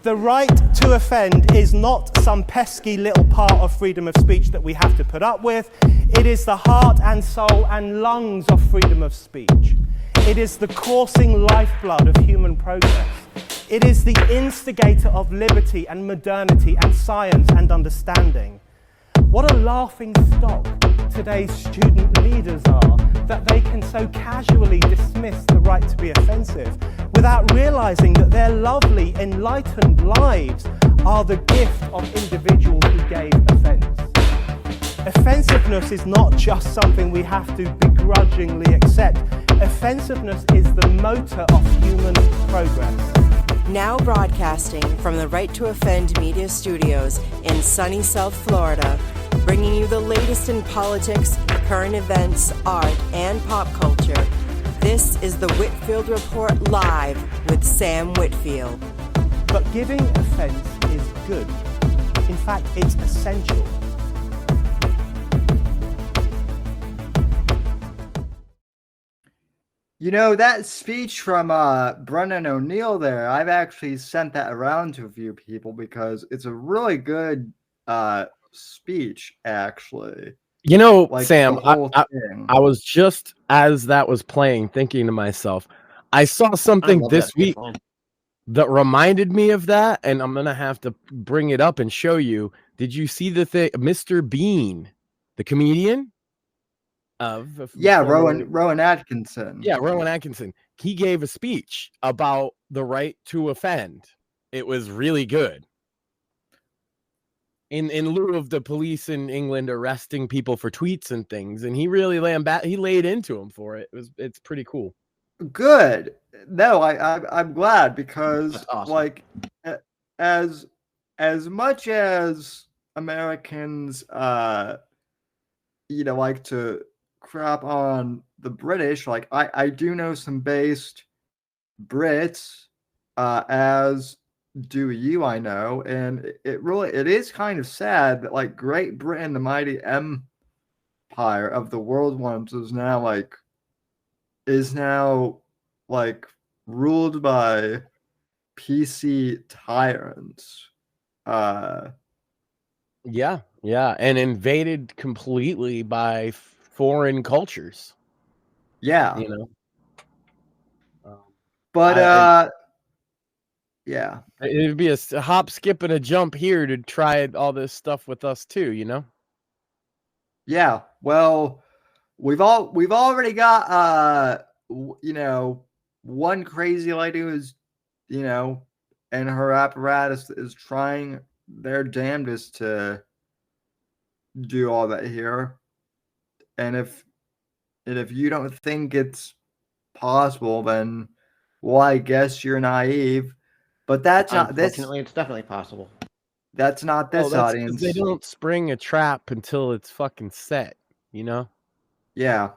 The right to offend is not some pesky little part of freedom of speech that we have to put up with. It is the heart and soul and lungs of freedom of speech. It is the coursing lifeblood of human progress. It is the instigator of liberty and modernity and science and understanding. What a laughing stock today's student leaders are, that they can so casually dismiss the right to be offensive without realizing that their lovely, enlightened lives are the gift of individuals who gave offense. Offensiveness is not just something we have to begrudgingly accept. Offensiveness is the motor of human progress. Now broadcasting from the Right to Offend Media Studios in sunny South Florida, bringing you the latest in politics, current events, art, and pop culture. This is the Whitfield Report Live with Sam Whitfield. But giving offense is good. In fact, it's essential. You know, that speech from Brennan O'Neill there, I've actually sent that around to a few people because it's a really good speech, actually. You know, Like, Sam, I was just, as that was playing, thinking to myself, I saw something this week that reminded me of that, and I'm going to have to bring it up and show you. Did you see the thing, Mr. Bean, the comedian? Rowan Atkinson. Yeah, Rowan Atkinson. He gave a speech about the right to offend. It was really good. In lieu of the police in England arresting people for tweets and things, and he really laid into him for it. It's pretty cool. Good. No, I'm glad because awesome. Like as much as Americans like to crap on the British, like I do know some based Brits, as do you, I know, and it is kind of sad that like Great Britain, the mighty empire of the world once, is now ruled by PC tyrants. Yeah, and invaded completely by foreign cultures. Yeah, but yeah, it'd be a hop, skip, and a jump here to try all this stuff with us too. Yeah. Well, we've already got one crazy lady who's and her apparatus is trying their damnedest to do all that here. And if you don't think it's possible, then I guess you're naive. But that's not this. Unfortunately, it's definitely possible. That's not this audience. They don't spring a trap until it's fucking set, Yeah.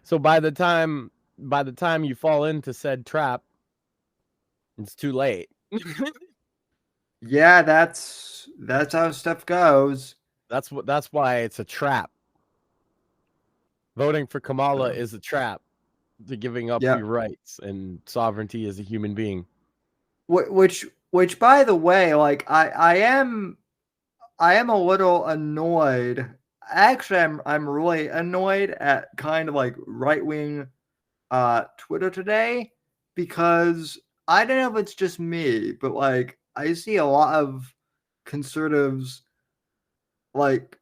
So by the time you fall into said trap, it's too late. Yeah, that's how stuff goes. That's why it's a trap. Voting for Kamala is a trap to giving up your rights and sovereignty as a human being. Which by the way, like I am a little annoyed. Actually, I'm really annoyed at kind of like right-wing Twitter today, because I don't know if it's just me, but like I see a lot of conservatives like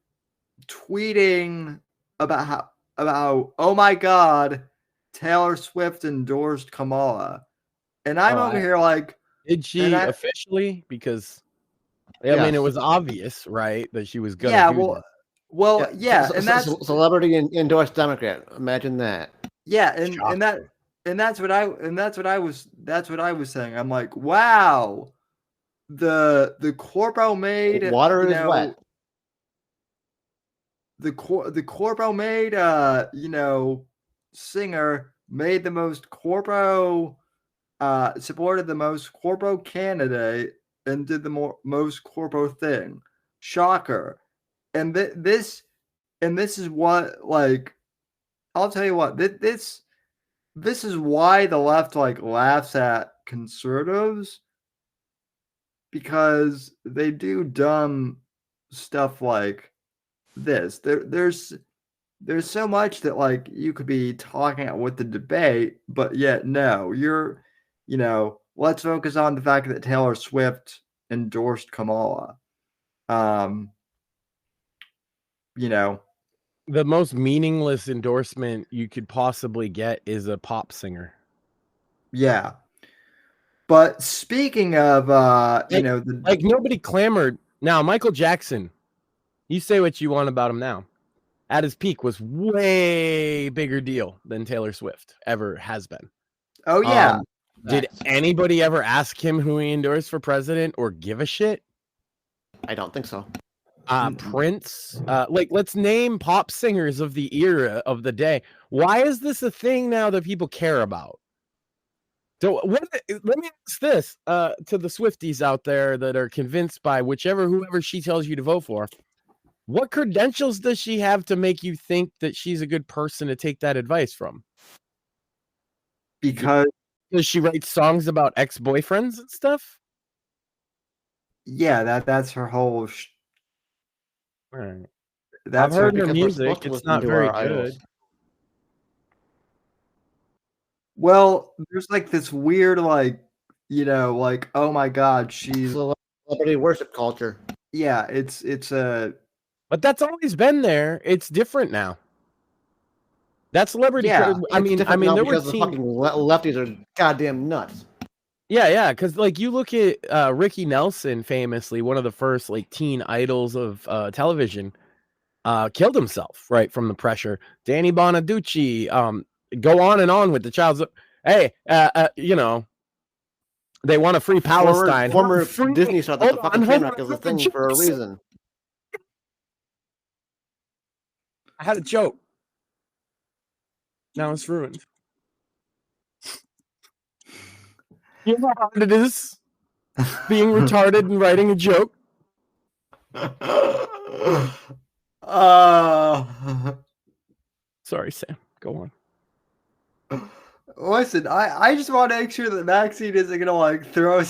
tweeting about how oh my God, Taylor Swift endorsed Kamala, and I'm over here like, did she officially? Because I mean, it was obvious, right, that she was going to do that. Well, yeah, and that's celebrity endorsed Democrat. Imagine that. Yeah, and that's what I was saying. I'm like, wow, the corpo made water is wet. The corpo made singer made the most corpo supported the most corpo candidate and did the most corpo thing. Shocker. And this is what, like, I'll tell you what, this is why the left like laughs at conservatives, because they do dumb stuff like this. There's so much that like you could be talking about with the debate, but yet no, let's focus on the fact that Taylor Swift endorsed Kamala. The most meaningless endorsement you could possibly get is a pop singer. Yeah. But speaking of, like nobody clamored. Now, Michael Jackson, you say what you want about him now. At his peak was way bigger deal than Taylor Swift ever has been. Oh, yeah. Did anybody ever ask him who he endorsed for president or give a shit? I don't think so. Prince, let's name pop singers of the era of the day. Why is this a thing now that people care about? So let me ask this to the Swifties out there that are convinced by whoever she tells you to vote for. What credentials does she have to make you think that she's a good person to take that advice from? Because does she write songs about ex-boyfriends and stuff? Yeah, that's her whole. All right. That's I've heard her music. It's not very good. Well, there's like this weird, oh my God, she's celebrity worship culture. Yeah, it's a. But that's always been there. It's different now. That celebrity. Yeah, I mean, there were the fucking lefties are goddamn nuts. Yeah, because like you look at Ricky Nelson, famously one of the first like teen idols of television, killed himself right from the pressure. Danny Bonaducci, go on and on with the child's. Hey, they want a free Palestine. Former Disney star, the fucking train wreck is a thing for a reason. I had a joke. Now it's ruined. You know how hard it is being retarded and writing a joke? Sorry, Sam. Go on. Listen, I just want to make sure that Maxine isn't gonna like throw.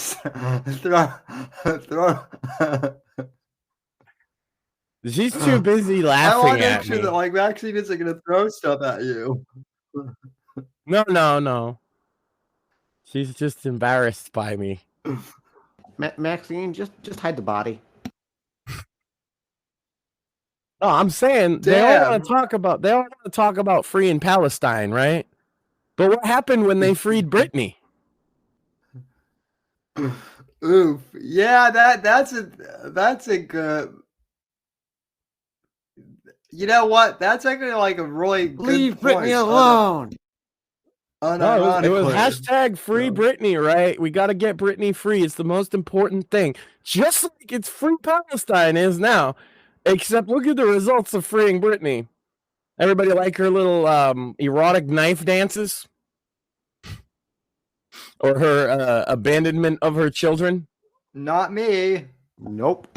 She's too busy laughing. I want to make sure that like Maxine isn't gonna throw stuff at you. No. She's just embarrassed by me. Maxine, just hide the body. No, I'm saying they all want to talk about freeing Palestine, right? But what happened when they freed Britney? Oof. Yeah, that's a good. You know what? That's actually like a really good Leave point. Britney alone. No, it was hashtag free Britney, right? We got to get Britney free. It's the most important thing. Just like it's free Palestine is now. Except look at the results of freeing Britney. Everybody like her little erotic knife dances? Or her abandonment of her children? Not me. Nope.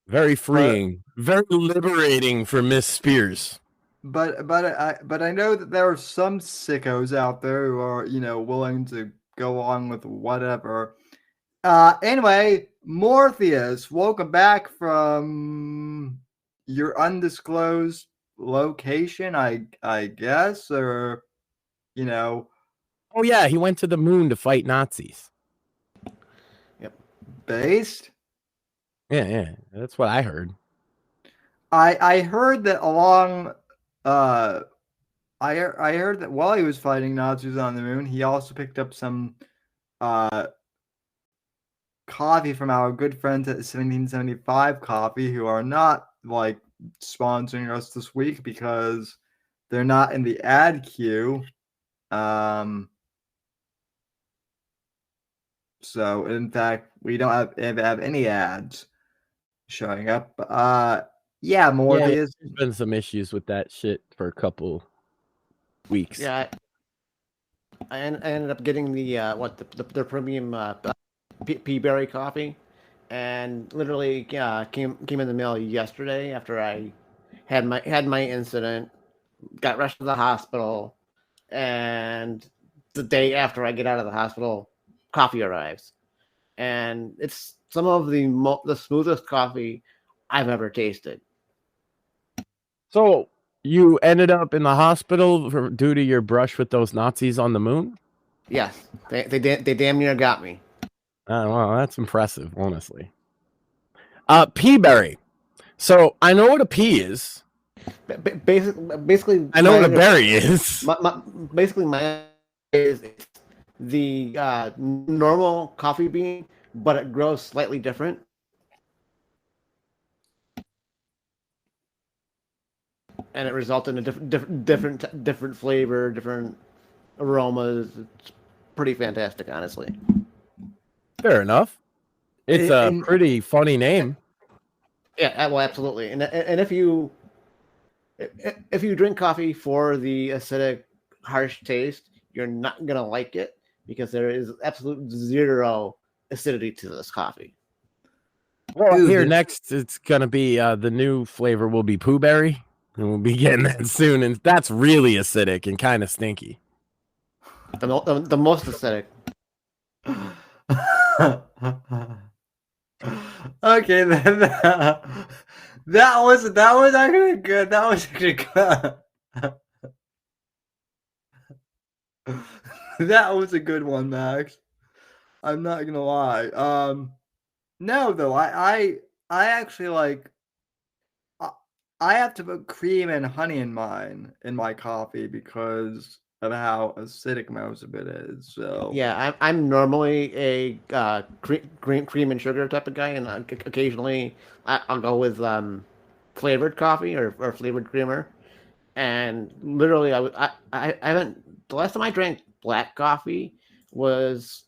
Very freeing. Very liberating for Miss Spears. But I know that there are some sickos out there who are, willing to go along with whatever. Anyway, Morpheus, welcome back from your undisclosed location, I guess, or Oh yeah, he went to the moon to fight Nazis. Yep. Based? Yeah, that's what I heard. I heard that along I heard that while he was fighting Nazis on the moon, he also picked up some coffee from our good friends at 1775 Coffee, who are not like sponsoring us this week because they're not in the ad queue. So in fact, we don't have any ads showing up. Yeah, Morpheus. There's been some issues with that shit for a couple weeks. Yeah, I ended up getting the premium pea berry coffee, and literally came in the mail yesterday after I had my incident, got rushed to the hospital, and the day after I get out of the hospital, coffee arrives, and it's some of the smoothest coffee I've ever tasted. So you ended up in the hospital due to your brush with those Nazis on the moon? Yes, they damn near got me. Well, that's impressive, honestly. Peaberry. So I know what a pea is. Basically, I know what a berry is. Basically, my is the normal coffee bean, but it grows slightly different. And it results in a different flavor, different aromas. It's pretty fantastic, honestly. Fair enough. It's a pretty funny name. Yeah, well, absolutely. And if you drink coffee for the acidic, harsh taste, you're not gonna like it because there is absolute zero acidity to this coffee. Well, here next, it's gonna be the new flavor will be Pooh Berry, and we'll be getting that soon. And that's really acidic and kind of stinky. The most acidic. Okay, then that was actually good. That was actually good. That was a good one, Max. I'm not gonna lie. No, though, I actually like. I have to put cream and honey in my coffee because of how acidic most of it is. So yeah, I'm normally a cream and sugar type of guy, and occasionally I'll go with flavored coffee or flavored creamer. And literally, I haven't. The last time I drank black coffee was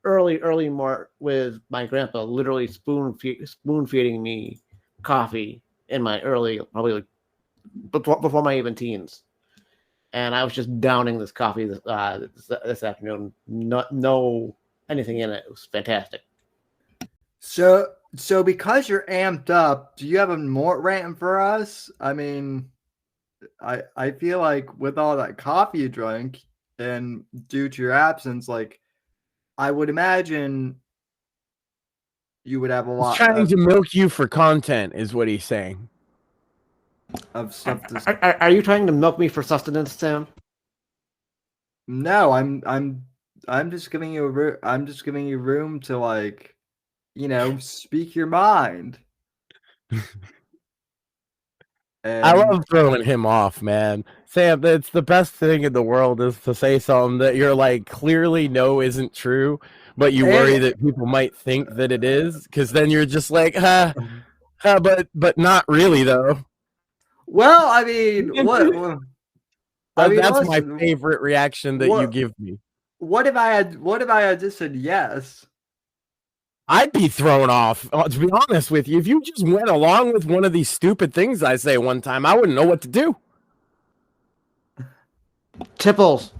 early more with my grandpa, literally spoon feeding me coffee in my early, probably like before my even teens. And I was just downing this coffee this afternoon. No anything in it. It was fantastic. So because you're amped up, do you have a more rant for us? I mean, I feel like with all that coffee you drank and due to your absence, like I would imagine you would have a lot. He's trying to milk you for content, is what he's saying. Of stuff. Are you trying to milk me for sustenance, Sam? No, I'm just giving you I'm just giving you room to, like, you know, speak your mind. I love throwing him off, man. Sam, it's the best thing in the world is to say something that you're like clearly know isn't true, but you worry that people might think that it is, because then you're just like, but not really though. Well, I mean, what? I mean, that's listen, my favorite reaction that you give me. What if I had just said yes? I'd be thrown off. To be honest with you, if you just went along with one of these stupid things I say one time, I wouldn't know what to do. Tipples.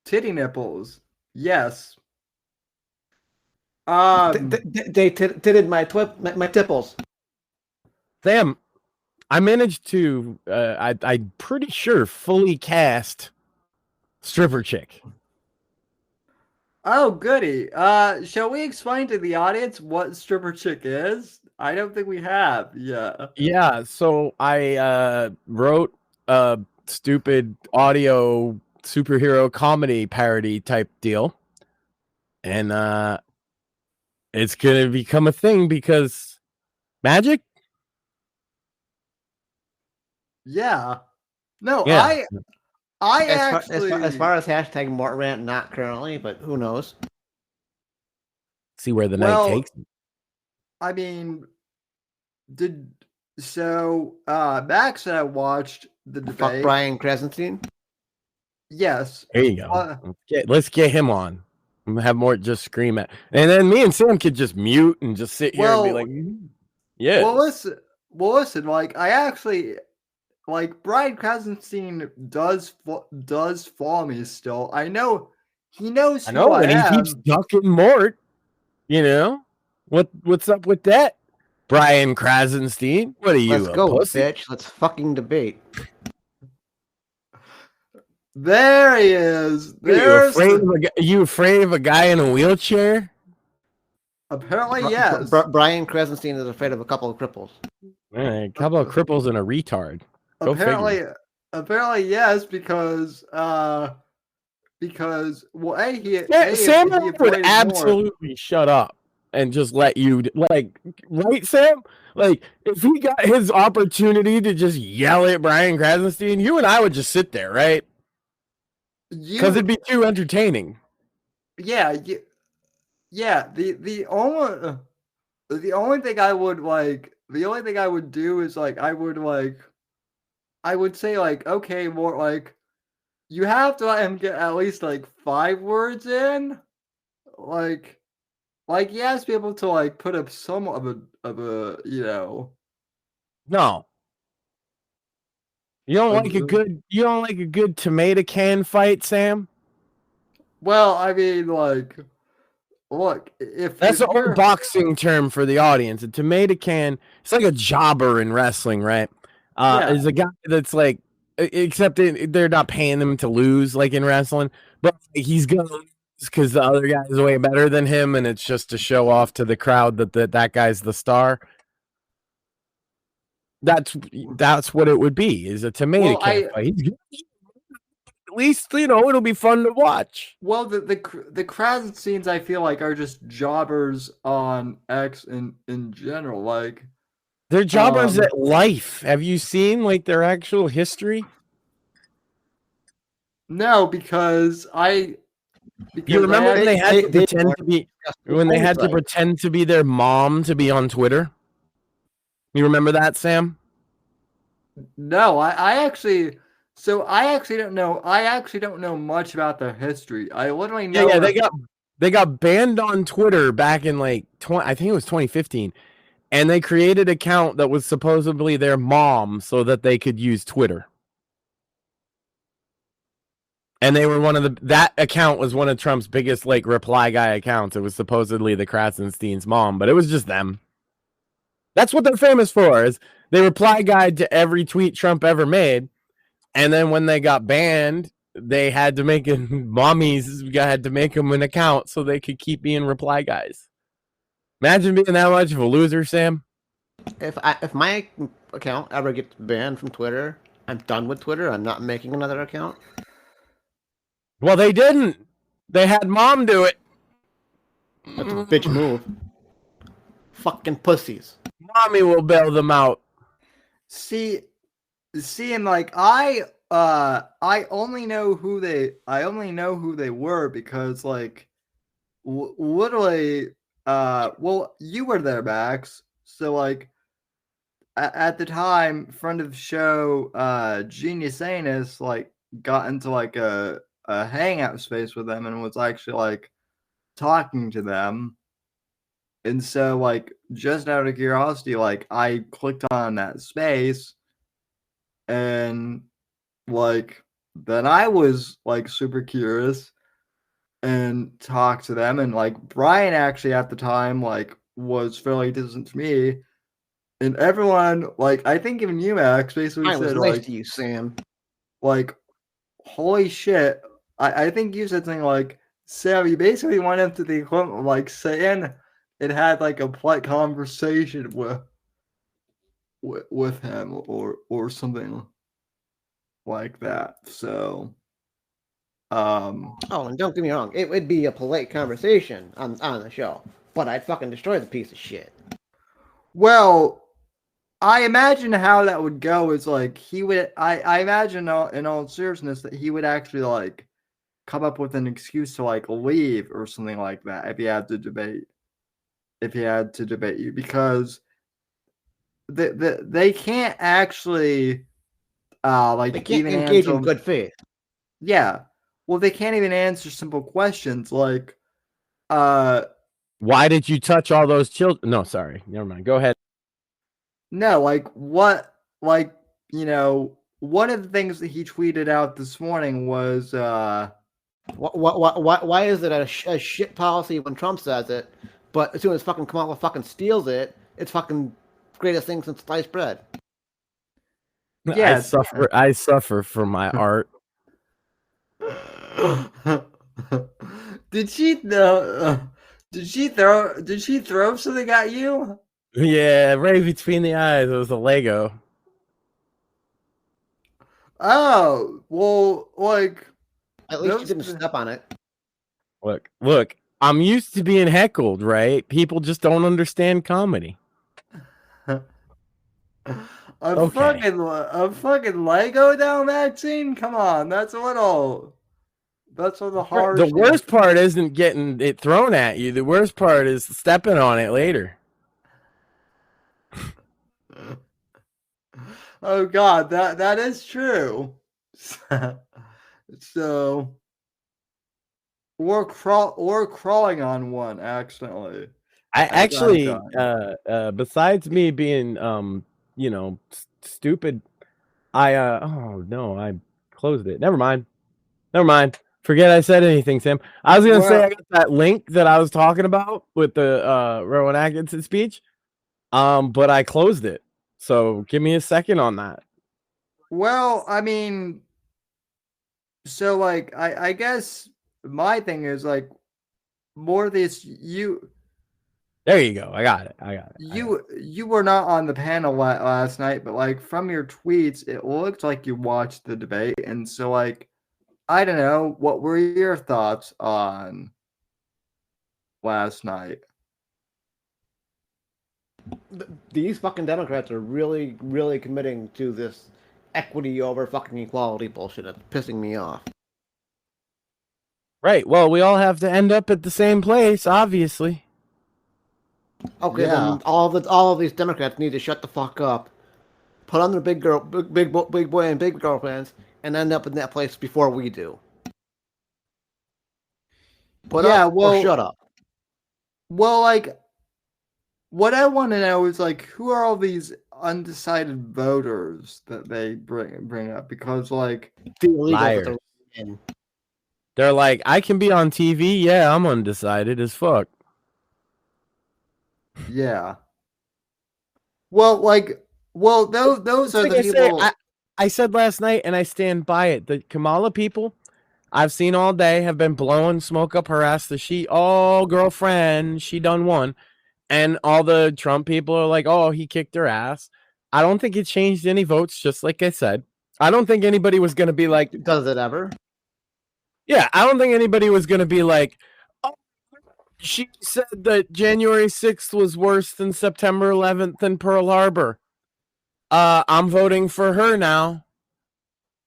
Titty nipples. Yes. They titted my tipples. Sam, I managed to, I'm pretty sure, fully cast stripper chick. Oh, goody. Shall we explain to the audience what stripper chick is? I don't think we have. Yeah, so I wrote a stupid audio superhero comedy parody type deal. And it's going to become a thing because magic? Yeah. No, yeah. I as far as hashtag Mort Rant, not currently, but who knows? See where the night takes me. I mean, Max and I watched the debate. Fuck Brian Krasenstein? Yes. There you go. Let's get him on. Have Mort just scream at, and then me and Sam could just mute and just sit here and be like, yeah. Well, listen. Like, I actually. Like, Brian Krasenstein does follow me still. I know he knows who I am. And he keeps ducking Mort. You know what's up with that, Brian Krasenstein? What are you? Let's go, pussy? bitch. Let's fucking debate. There he is. You afraid of a guy in a wheelchair? Apparently, yes. Brian Krasenstein is afraid of a couple of cripples. A couple of cripples and a retard. Go figure. Apparently, yes, because well, Sam he would absolutely shut up and just let you, like, right, Sam? Like, if he got his opportunity to just yell at Brian Krasenstein, you and I would just sit there, right? Because it'd be too entertaining. Yeah, the only thing I would do is like I would say like, okay, more like you have to let him get at least like 5 words in, like he has to be able to like put up some of a No. You don't like a good tomato can fight, Sam? Well, I mean, like, look, that's an old boxing term for the audience. A tomato can, it's like a jobber in wrestling, right? Is a guy that's like, except they're not paying him to lose like in wrestling, but he's gonna lose because the other guy is way better than him, and it's just to show off to the crowd that guy's the star. That's what it would be, is a tomato can fight. At least, it'll be fun to watch. Well, the Krasensteins, I feel like, are just jobbers on X in general. Like, they're jobbers at life. Have you seen like their actual history? No, because you remember when they had to pretend to be their mom to be on Twitter? You remember that, Sam? No, I actually don't know. I actually don't know much about their history. I literally know. Yeah, they got banned on Twitter back in like I think it was 2015, and they created an account that was supposedly their mom so that they could use Twitter. And they were that account was one of Trump's biggest like reply guy accounts. It was supposedly the Krasenstein's mom, but it was just them. That's what they're famous for, is they reply guide to every tweet Trump ever made. And then when they got banned, they had to make mommies had to make them an account so they could keep being reply guys. Imagine being that much of a loser, Sam. If my account ever gets banned from Twitter, I'm done with Twitter. I'm not making another account. Well, they didn't. They had mom do it. That's a bitch move. Fucking pussies. Mommy will bail them out. See, and like I only know who they were because like literally well, you were there, Max. So like at the time, friend of the show, Genius Anus, like got into like a hangout space with them and was actually like talking to them. And so like just out of curiosity, like I clicked on that space and like then I was like super curious and talked to them, and like Brian actually at the time like was fairly distant to me, and everyone, like I think even you, Max, basically said nice like to you, Sam. Like, holy shit. I think you said something like, Sam, you basically went into the equipment like saying it had like a polite conversation with him or something like that. So oh, and don't get me wrong, it would be a polite conversation on the show, but I'd fucking destroy the piece of shit. Well, I imagine how that would go is like he would. I imagine in all seriousness that he would actually like come up with an excuse to like leave or something like that if he had to debate. If he had to debate you, because they can't actually like they can't even engage in good faith. Yeah, well, they can't even answer simple questions like, why did you touch all those children? No, sorry, never mind. Go ahead. No, like what, like, you know, one of the things that he tweeted out this morning was, why is it a shit policy when Trump says it, but as soon as fucking Kamala fucking steals it, it's fucking greatest thing since sliced bread. Yeah, I suffer for my art. Did she throw something at you? Yeah, right between the eyes. It was a Lego. Oh, well, like At least you those. didn't step on it. Look. I'm used to being heckled, right? People just don't understand comedy. Okay. A fucking Lego down, Maxine? Come on, that's a little The harsh. worst part isn't getting it thrown at you. The worst part is stepping on it later. Oh God, that is true. So or crawling on one accidentally. I As I've actually, done. besides me being, stupid, oh no, I closed it. Never mind. Forget I said anything, Sam. I was gonna say I Well, got that link that I was talking about with the Rowan Atkinson speech, but I closed it. So give me a second on that. well, I mean, so like I guess my thing is like more this There you go. I got it. you were not on the panel last night, but like from your tweets, it looked like you watched the debate, and so like I don't know, what were your thoughts on last night? These fucking Democrats are really, really committing to this equity over fucking equality bullshit. It's pissing me off. Right. Well, we all have to end up at the same place, obviously. Okay, Yeah. then all of these Democrats need to shut the fuck up, put on their big boy and big girl plans, and end up in that place before we do. Put up or shut up. Well, like what I want to know is like who are all these undecided voters that they bring up, because like The illegals that Liars. they're in. They're like, I can be on TV. Yeah, I'm undecided as fuck. yeah. Well, like those are Like the I say, people. I said last night, and I stand by it. The Kamala people I've seen all day have been blowing smoke up her ass. Girlfriend, she done won. And all the Trump people are like, oh, he kicked her ass. I don't think it changed any votes, just like I said. I don't think anybody was going to be like, Does it ever? yeah, I don't think anybody was going to be like, oh, she said that January 6th was worse than September 11th in Pearl Harbor. I'm voting for her now.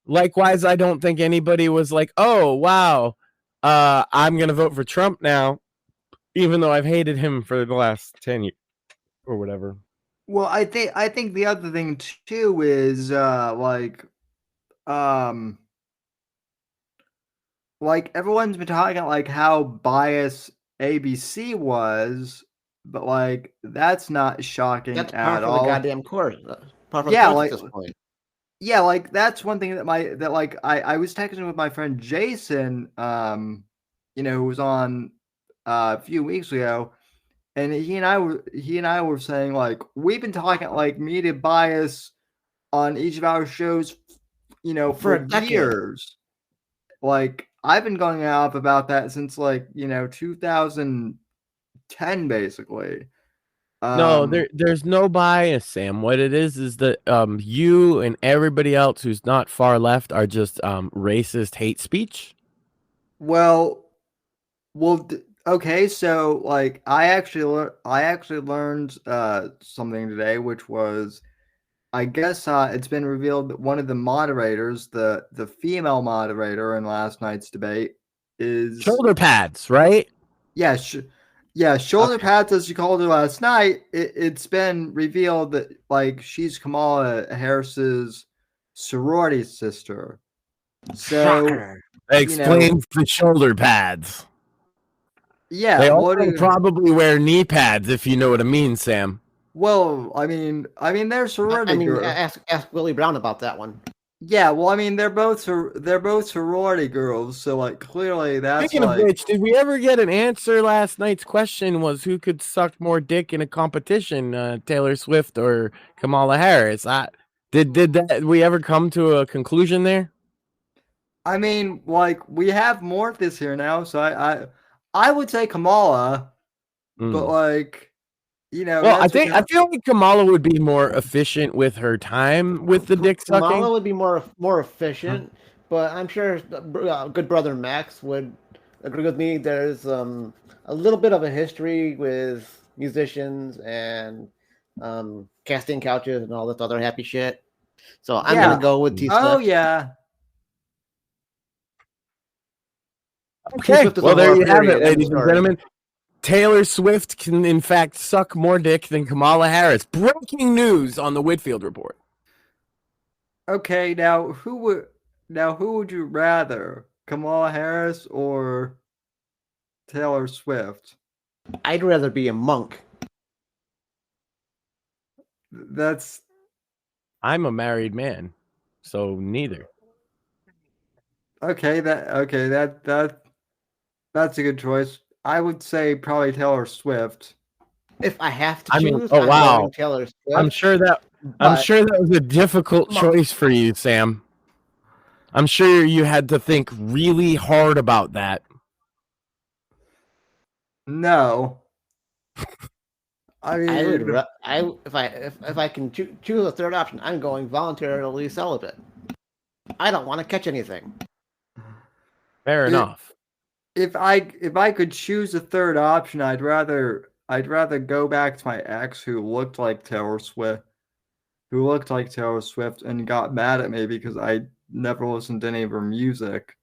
Likewise, I don't think anybody was like, oh, wow, I'm going to vote for Trump now, even though I've hated him for the last 10 years or whatever. Well, I think the other thing too is like everyone's been talking like how biased ABC was, but like that's not shocking That's par at for the all. goddamn course. Par for Yeah, the course like at this point. yeah, like that's one thing that I was texting with my friend Jason, who was on a few weeks ago, and he and I were saying like we've been talking like media bias on each of our shows, For a for decade. years. Like I've been going off about that since like 2010 basically. No, there's no bias, Sam. What it is that you and everybody else who's not far left are just racist hate speech. Well, okay. So like I actually learned something today, which was I guess it's been revealed that one of the moderators, the female moderator in last night's debate, is Shoulder pads, right? yeah, shoulder Okay. pads, as you called her last night. It's been revealed that like she's Kamala Harris's sorority sister. So Shocker. Explains the shoulder pads. yeah, They what also do you, probably wear knee pads, if you know what I mean, Sam. well, I mean, they're sorority I mean, girls. ask Willie Brown about that one. Yeah, well, I mean, they're both sorority girls, so like clearly that's Speaking like of which, did we ever get an answer? Last night's question was who could suck more dick in a competition, Taylor Swift or Kamala Harris? Did we ever come to a conclusion there? I mean, like we have Morpheus here now, so I would say Kamala, but like, Well, that's I feel like Kamala would be more efficient with her time with the dick Kamala sucking. would be more efficient, but I'm sure good brother Max would agree with me. There's a little bit of a history with musicians and casting couches and all this other happy shit. So I'm yeah. gonna go with T Oh Swift. yeah. T Okay, Swift is well a there whore, you have it, period. End of ladies and story. gentlemen. Taylor Swift can in fact suck more dick than Kamala Harris. Breaking news on the Whitfield Report. Okay, now who would you rather, Kamala Harris or Taylor Swift? I'd rather be a monk. That's I'm a married man, so neither. okay. That's a good choice. I would say probably Taylor Swift. If I have to I mean, choose, oh I'm wow. going Taylor Swift. I'm sure that but was a difficult choice for you, Sam. I'm sure you had to think really hard about that. No. I mean, I would. If I can choose a third option, I'm going voluntarily celibate. I don't want to catch anything. Fair enough. if I could choose a third option, I'd rather go back to my ex who looked like Taylor Swift, and got mad at me because I never listened to any of her music.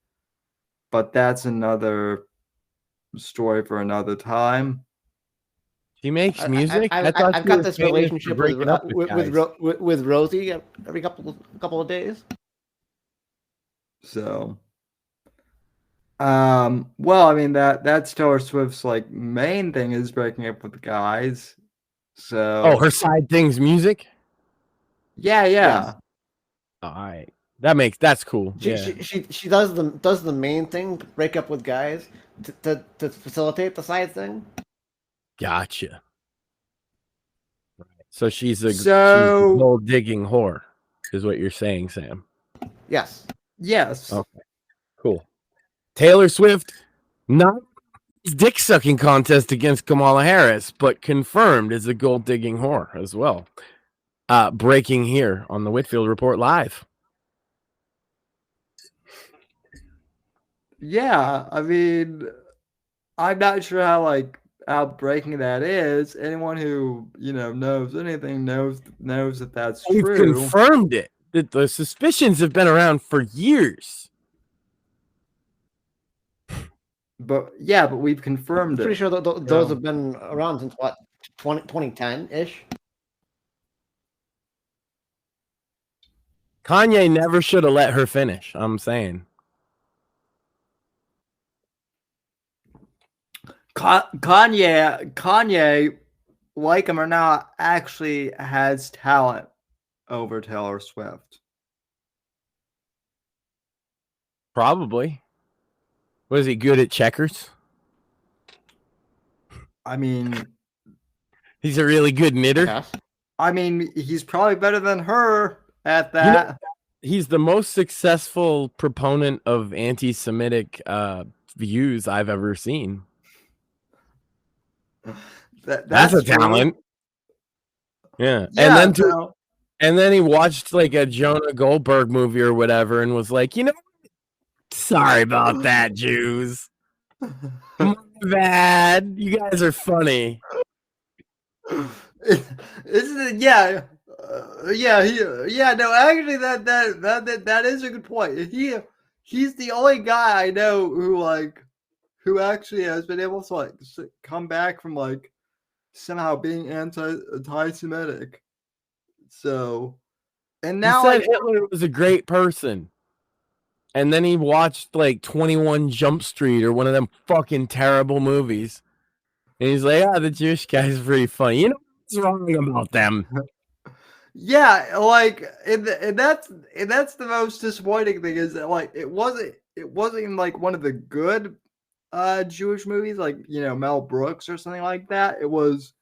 But that's another story for another time. She makes music. I've you got were this famous for relationship breaking up guys. with Rosie every couple of days. So, well, I mean that's Taylor Swift's like main thing is breaking up with guys. So, Oh, her side thing's music. yeah. Yes. All right, that's cool. She does the main thing, break up with guys, to facilitate the side thing. Gotcha. So she's a gold digging whore, is what you're saying, Sam. Yes. Yes. Okay. Cool. Taylor Swift, not dick sucking contest against Kamala Harris, but confirmed as a gold digging whore as well. Breaking here on the Whitfield Report Live. Yeah, I mean, I'm not sure how breaking that is. Anyone who knows anything knows that that's We've true. confirmed it. That the suspicions have been around for years. But we've confirmed Pretty it. sure those have been around since what 2010 ish. Kanye never should have let her finish. I'm saying. Kanye, like him or not, actually has talent over Taylor Swift. Probably. Was he good at checkers? I mean, he's a really good knitter. Yes. I mean, he's probably better than her at that. He's the most successful proponent of anti-Semitic views I've ever seen. That's a talent. Yeah. And then he watched like a Jonah Goldberg movie or whatever and was like, sorry about that, Jews. My bad. You guys are funny. Isn't it? Yeah. No, actually, that is a good point. He's the only guy I know who actually has been able to come back from somehow being anti-Semitic. So, and now he said Hitler was a great person, and then he watched 21 Jump Street or one of them fucking terrible movies, and he's like, the Jewish guy's pretty funny. What's wrong about them? Yeah, and that's the most disappointing thing is that it wasn't one of the good Jewish movies Mel Brooks or something like that. It was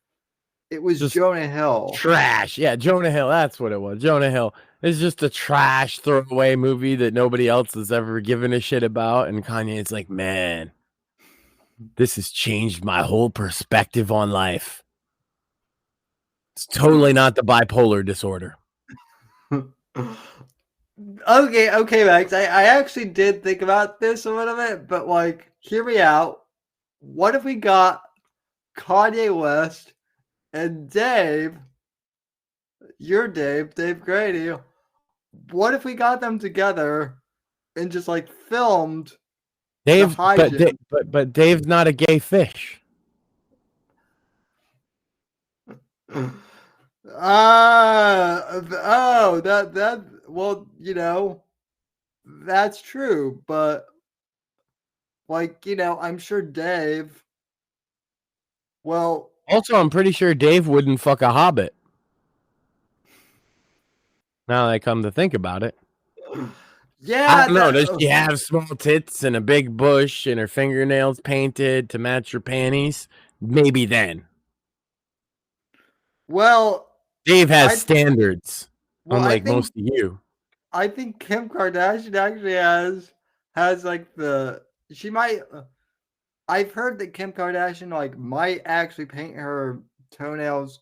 It was Just Jonah Hill. trash. Yeah, Jonah Hill. That's what it was. Jonah Hill. It's just a trash throwaway movie that nobody else has ever given a shit about. And Kanye's like, man, this has changed my whole perspective on life. It's totally not the bipolar disorder. Okay, Max. I actually did think about this a little bit, but like, hear me out. What if we got Kanye West and Dave? You're Dave Grady. What if we got them together and just like filmed Dave, the hijinks? but Dave's not a gay fish. Well, you know, that's true, but like, you know, I'm sure Dave. Well, Also, I'm pretty sure Dave wouldn't fuck a hobbit. Now that I come to think about it. yeah, I don't know. Does she have small tits and a big bush and her fingernails painted to match her panties? Maybe then. Well, Dave has standards, well, unlike most of you. I think Kim Kardashian actually has like she might. I've heard that Kim Kardashian like might actually paint her toenails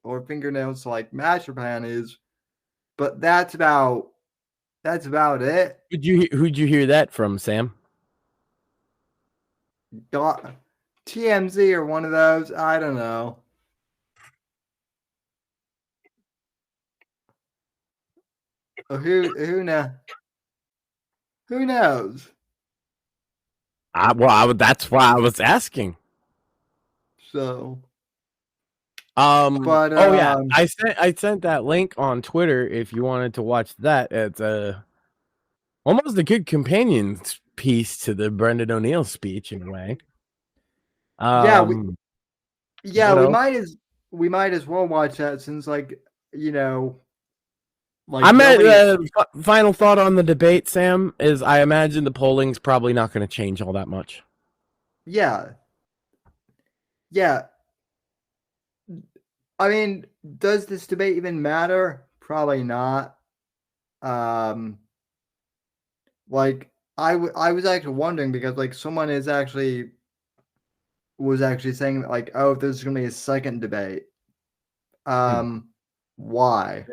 or fingernails to like match her panties, but that's about it. Who'd you hear that from, Sam? TMZ or one of those. I don't know. Who knows? That's why I was asking. So, but yeah, I sent that link on Twitter if you wanted to watch that. It's almost a good companion piece to the Brendan O'Neill speech in a way. We might as well watch that since, like, you know, like I meant final thought on the debate, Sam, is I imagine the polling's probably not going to change all that much. Yeah. I mean, does this debate even matter? Probably not. Like I was actually wondering because like someone was actually saying that like, oh, there's gonna be a second debate. Why?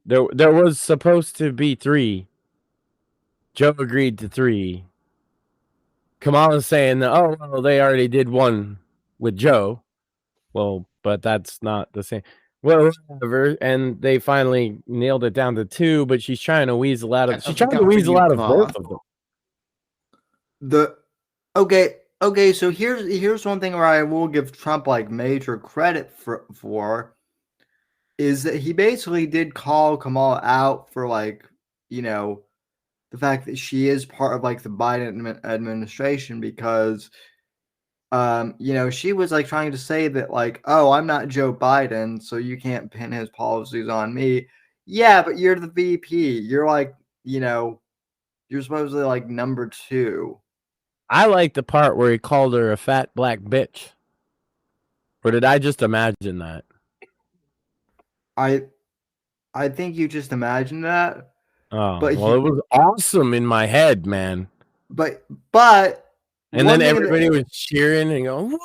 There was supposed to be 3. Joe agreed to 3. Kamala's saying that, oh, well, they already did one with Joe. Well, but that's not the same. Well, whatever. And they finally nailed it down to 2, but she's trying to weasel out of. She's trying to weasel out of both of them. Okay. So here's one thing where I will give Trump like major credit for is that he basically did call Kamala out for like, you know, the fact that she is part of like the Biden administration because, you know, she was like trying to say that like, oh, I'm not Joe Biden, so you can't pin his policies on me. Yeah, but you're the VP. You're like, you know, you're supposedly like number 2. I like the part where he called her a fat black bitch. Or did I just imagine that? I think you just imagined that. Oh, but well, it was awesome in my head, man. But and then everybody was cheering and going.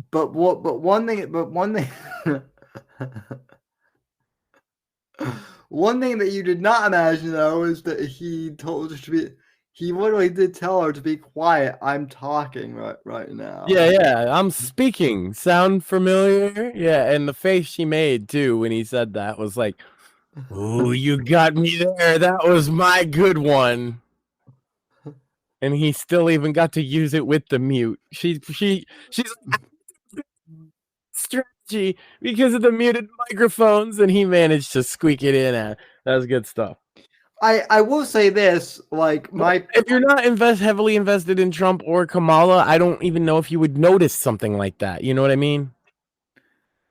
But one thing one thing that you did not imagine though is that he told her he literally did tell her to be quiet. I'm talking right now. Yeah, I'm speaking. Sound familiar? Yeah, and the face she made too when he said that was like, "Ooh, you got me there. That was my good one." And he still even got to use it with the mute. She's strategy because of the muted microphones, and he managed to squeak it in. That was good stuff. I will say this, like if you're not heavily invested in Trump or Kamala, I don't even know if you would notice something like that. You know what I mean?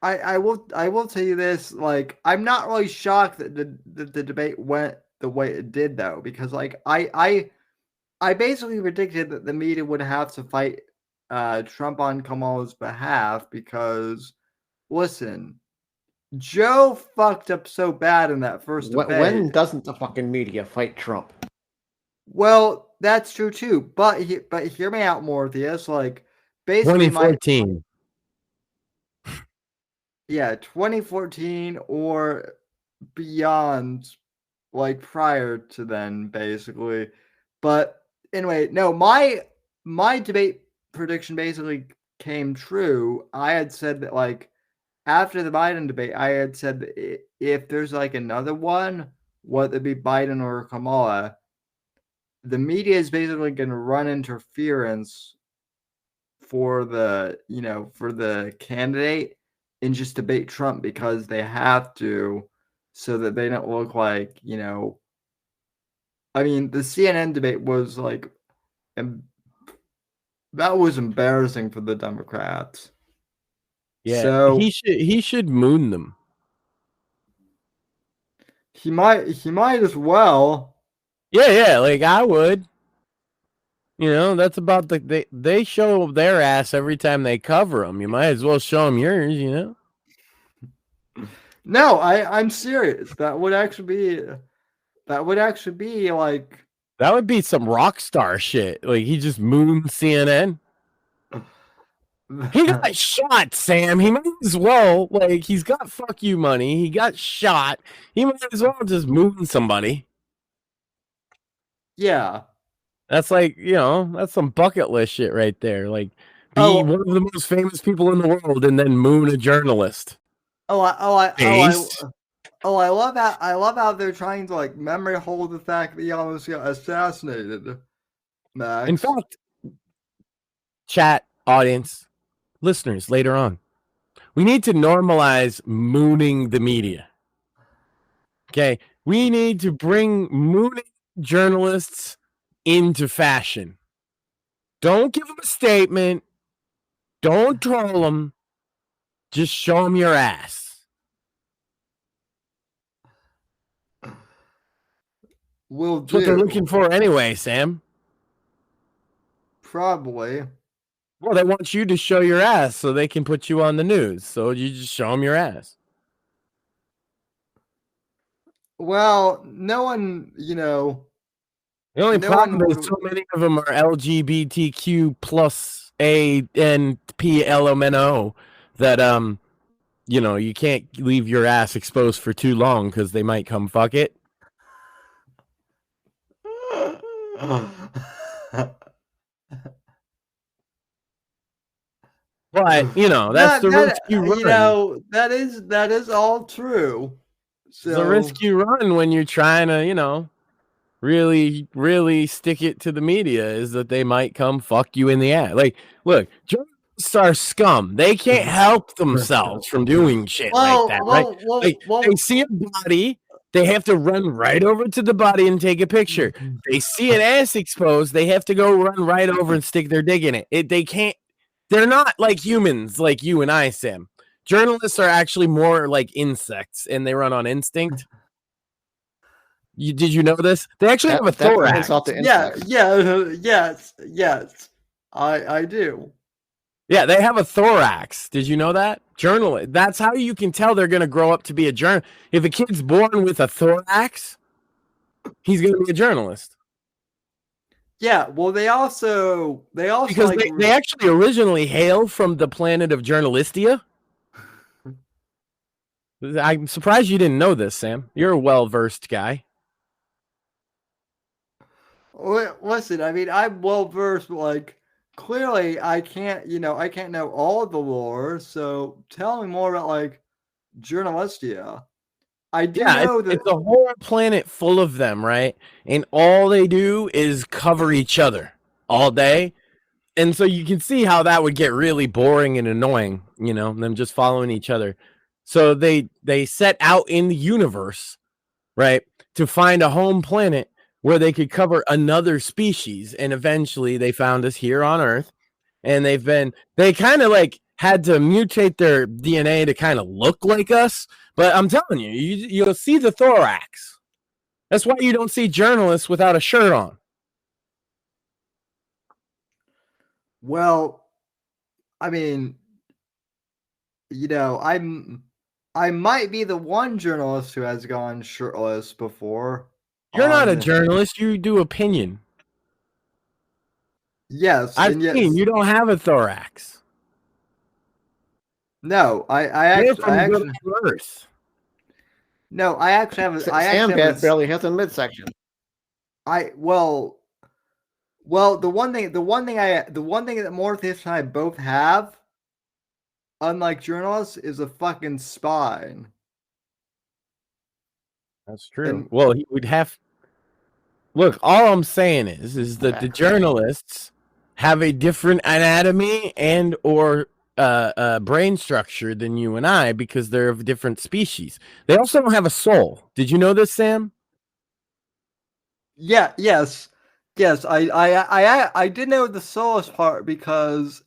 I will tell you this, like I'm not really shocked that the debate went the way it did though, because like I basically predicted that the media would have to fight Trump on Kamala's behalf because listen, Joe fucked up so bad in that first debate. When doesn't the fucking media fight Trump? Well, that's true too. But hear me out, Morpheus. Like, basically, 2014. Yeah, 2014 or beyond, like prior to then, basically. But anyway, no, my debate prediction basically came true. I had said that, like, after the Biden debate, I had said that if there's like another one, whether it be Biden or Kamala, the media is basically going to run interference for the candidate and just debate Trump because they have to, so that they don't look like, I mean, the CNN debate was like, that was embarrassing for the Democrats. Yeah, So he should moon them. he might as well. Yeah, like I would. That's about they show their ass every time they cover them. You might as well show them yours. No, I'm serious. That would actually be like, That would be some rock star shit. Like he just mooned CNN. He got shot, Sam. He might as well, like, he's got fuck you money. He got shot. He might as well just moon somebody. yeah. That's like, that's some bucket list shit right there. Like, be one of the most famous people in the world and then moon a journalist. I love how they're trying to like memory hold the fact that he almost got assassinated. Max. In fact, chat, audience, listeners, later on, we need to normalize mooning the media. Okay, we need to bring mooning journalists into fashion. Don't give them a statement. Don't troll them. Just show them your ass. Will That's what they're looking for anyway, Sam. Probably. Well, they want you to show your ass so they can put you on the news. So you just show them your ass. Well, no one, The only problem is so many of them are LGBTQ plus ANPLMNO that you can't leave your ass exposed for too long because they might come fuck it. But that's the risk you run. That is all true. So the risk you run when you're trying to, really, really stick it to the media is that they might come fuck you in the ass. Like, look, journalists are scum. They can't help themselves from doing shit like that, right? They see a body, they have to run right over to the body and take a picture. They see an ass exposed, they have to go run right over and stick their dick in it. They can't. They're not like humans, like you and I, Sam. Journalists are actually more like insects, and they run on instinct. Did you know this? They actually have a thorax. Yes. I do. Yeah, they have a thorax. Did you know that? Journalist. That's how you can tell they're going to grow up to be a journalist. If a kid's born with a thorax, he's going to be a journalist. Yeah, well, they also because they actually originally hail from the planet of Journalistia. I'm surprised you didn't know this, Sam. You're a well-versed guy. Listen, I mean, I'm well-versed, but like, clearly I can't know all of the lore, so tell me more about like Journalistia. I do know that it's a whole planet full of them, right? And all they do is cover each other all day. And so you can see how that would get really boring and annoying, them just following each other. So they set out in the universe, right, to find a home planet where they could cover another species. And eventually they found us here on Earth. And they kind of like had to mutate their DNA to kind of look like us. But I'm telling you, you'll see the thorax. That's why you don't see journalists without a shirt on. Well, I mean, I might be the one journalist who has gone shirtless before. You're not a journalist. You do opinion. Yes, I've and seen you don't have a thorax. No, I You're actually, from Good Earth. no, I actually have. Sam barely has a midsection. Well, the one thing that Morpheus and I both have, unlike journalists, is a fucking spine. That's true. Well, he would have. Look, all I'm saying is that the journalists have a different anatomy and or brain structure than you and I because they're of different species. They also don't have a soul. Did you know this, Sam? Yeah. Yes. I did know the soulless part because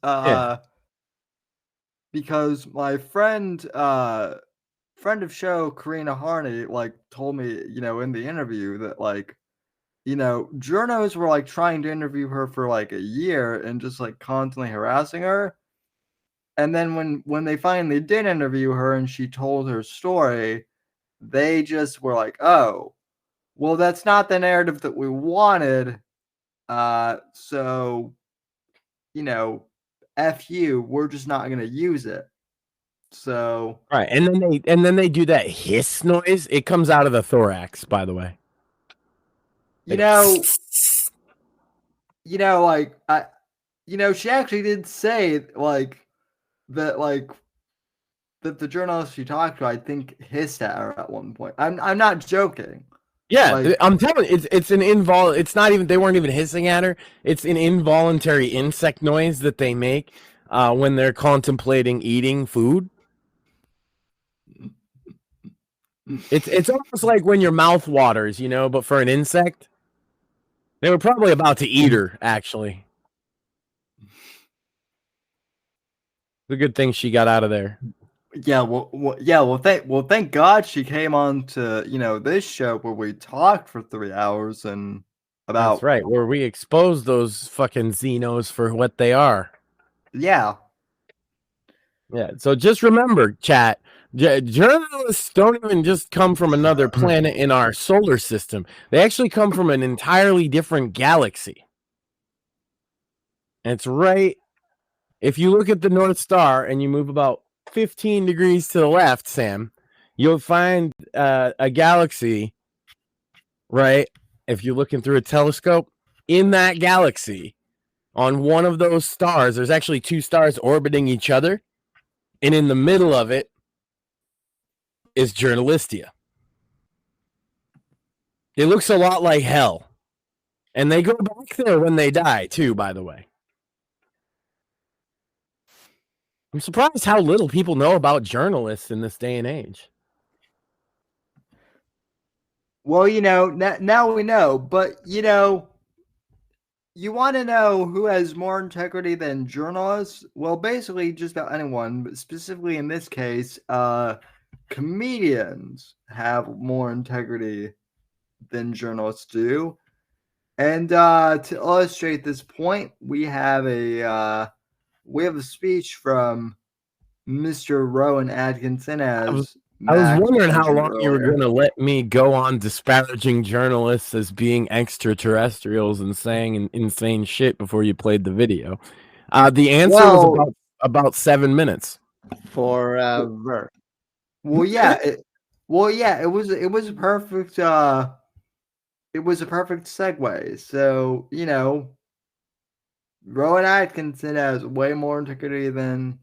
because my friend of show Karina Harney told me in the interview that journos were trying to interview her for a year and just constantly harassing her. And then when they finally did interview her and she told her story, they just were like, "Oh, well, that's not the narrative that we wanted. So, F you, we're just not going to use it." So right, and then they do that hiss noise. It comes out of the thorax, by the way. she actually did say that the journalist she talked to, I think, hissed at her at one point. I'm not joking. Yeah, I'm telling you, it's an it's not even, they weren't even hissing at her. It's an involuntary insect noise that they make when they're contemplating eating food. It's almost like when your mouth waters, but for an insect. They were probably about to eat her, actually. The good thing she got out of there. Yeah, thank God she came on to this show where we talked for 3 hours and about. That's right, where we expose those fucking Xenos for what they are. Yeah. Yeah. So just remember, chat. Journalists don't even just come from another planet in our solar system. They actually come from an entirely different galaxy. And it's right. If you look at the North Star and you move about 15 degrees to the left, Sam, you'll find a galaxy, right? If you're looking through a telescope, in that galaxy, on one of those stars, there's actually 2 stars orbiting each other. And in the middle of it is Journalistia. It looks a lot like hell. And they go back there when they die, too, by the way. I'm surprised how little people know about journalists in this day and age. Well, now we know, but you want to know who has more integrity than journalists? Well, basically just about anyone, but specifically in this case, comedians have more integrity than journalists do. And to illustrate this point, we have a speech from Mr. Rowan Atkinson as I was wondering how long you were going to let me go on disparaging journalists as being extraterrestrials and saying insane shit before you played the video. The answer was about 7 minutes. Forever. Well, yeah. It was a perfect. It was a perfect segue. So Rowan Atkinson has way more integrity than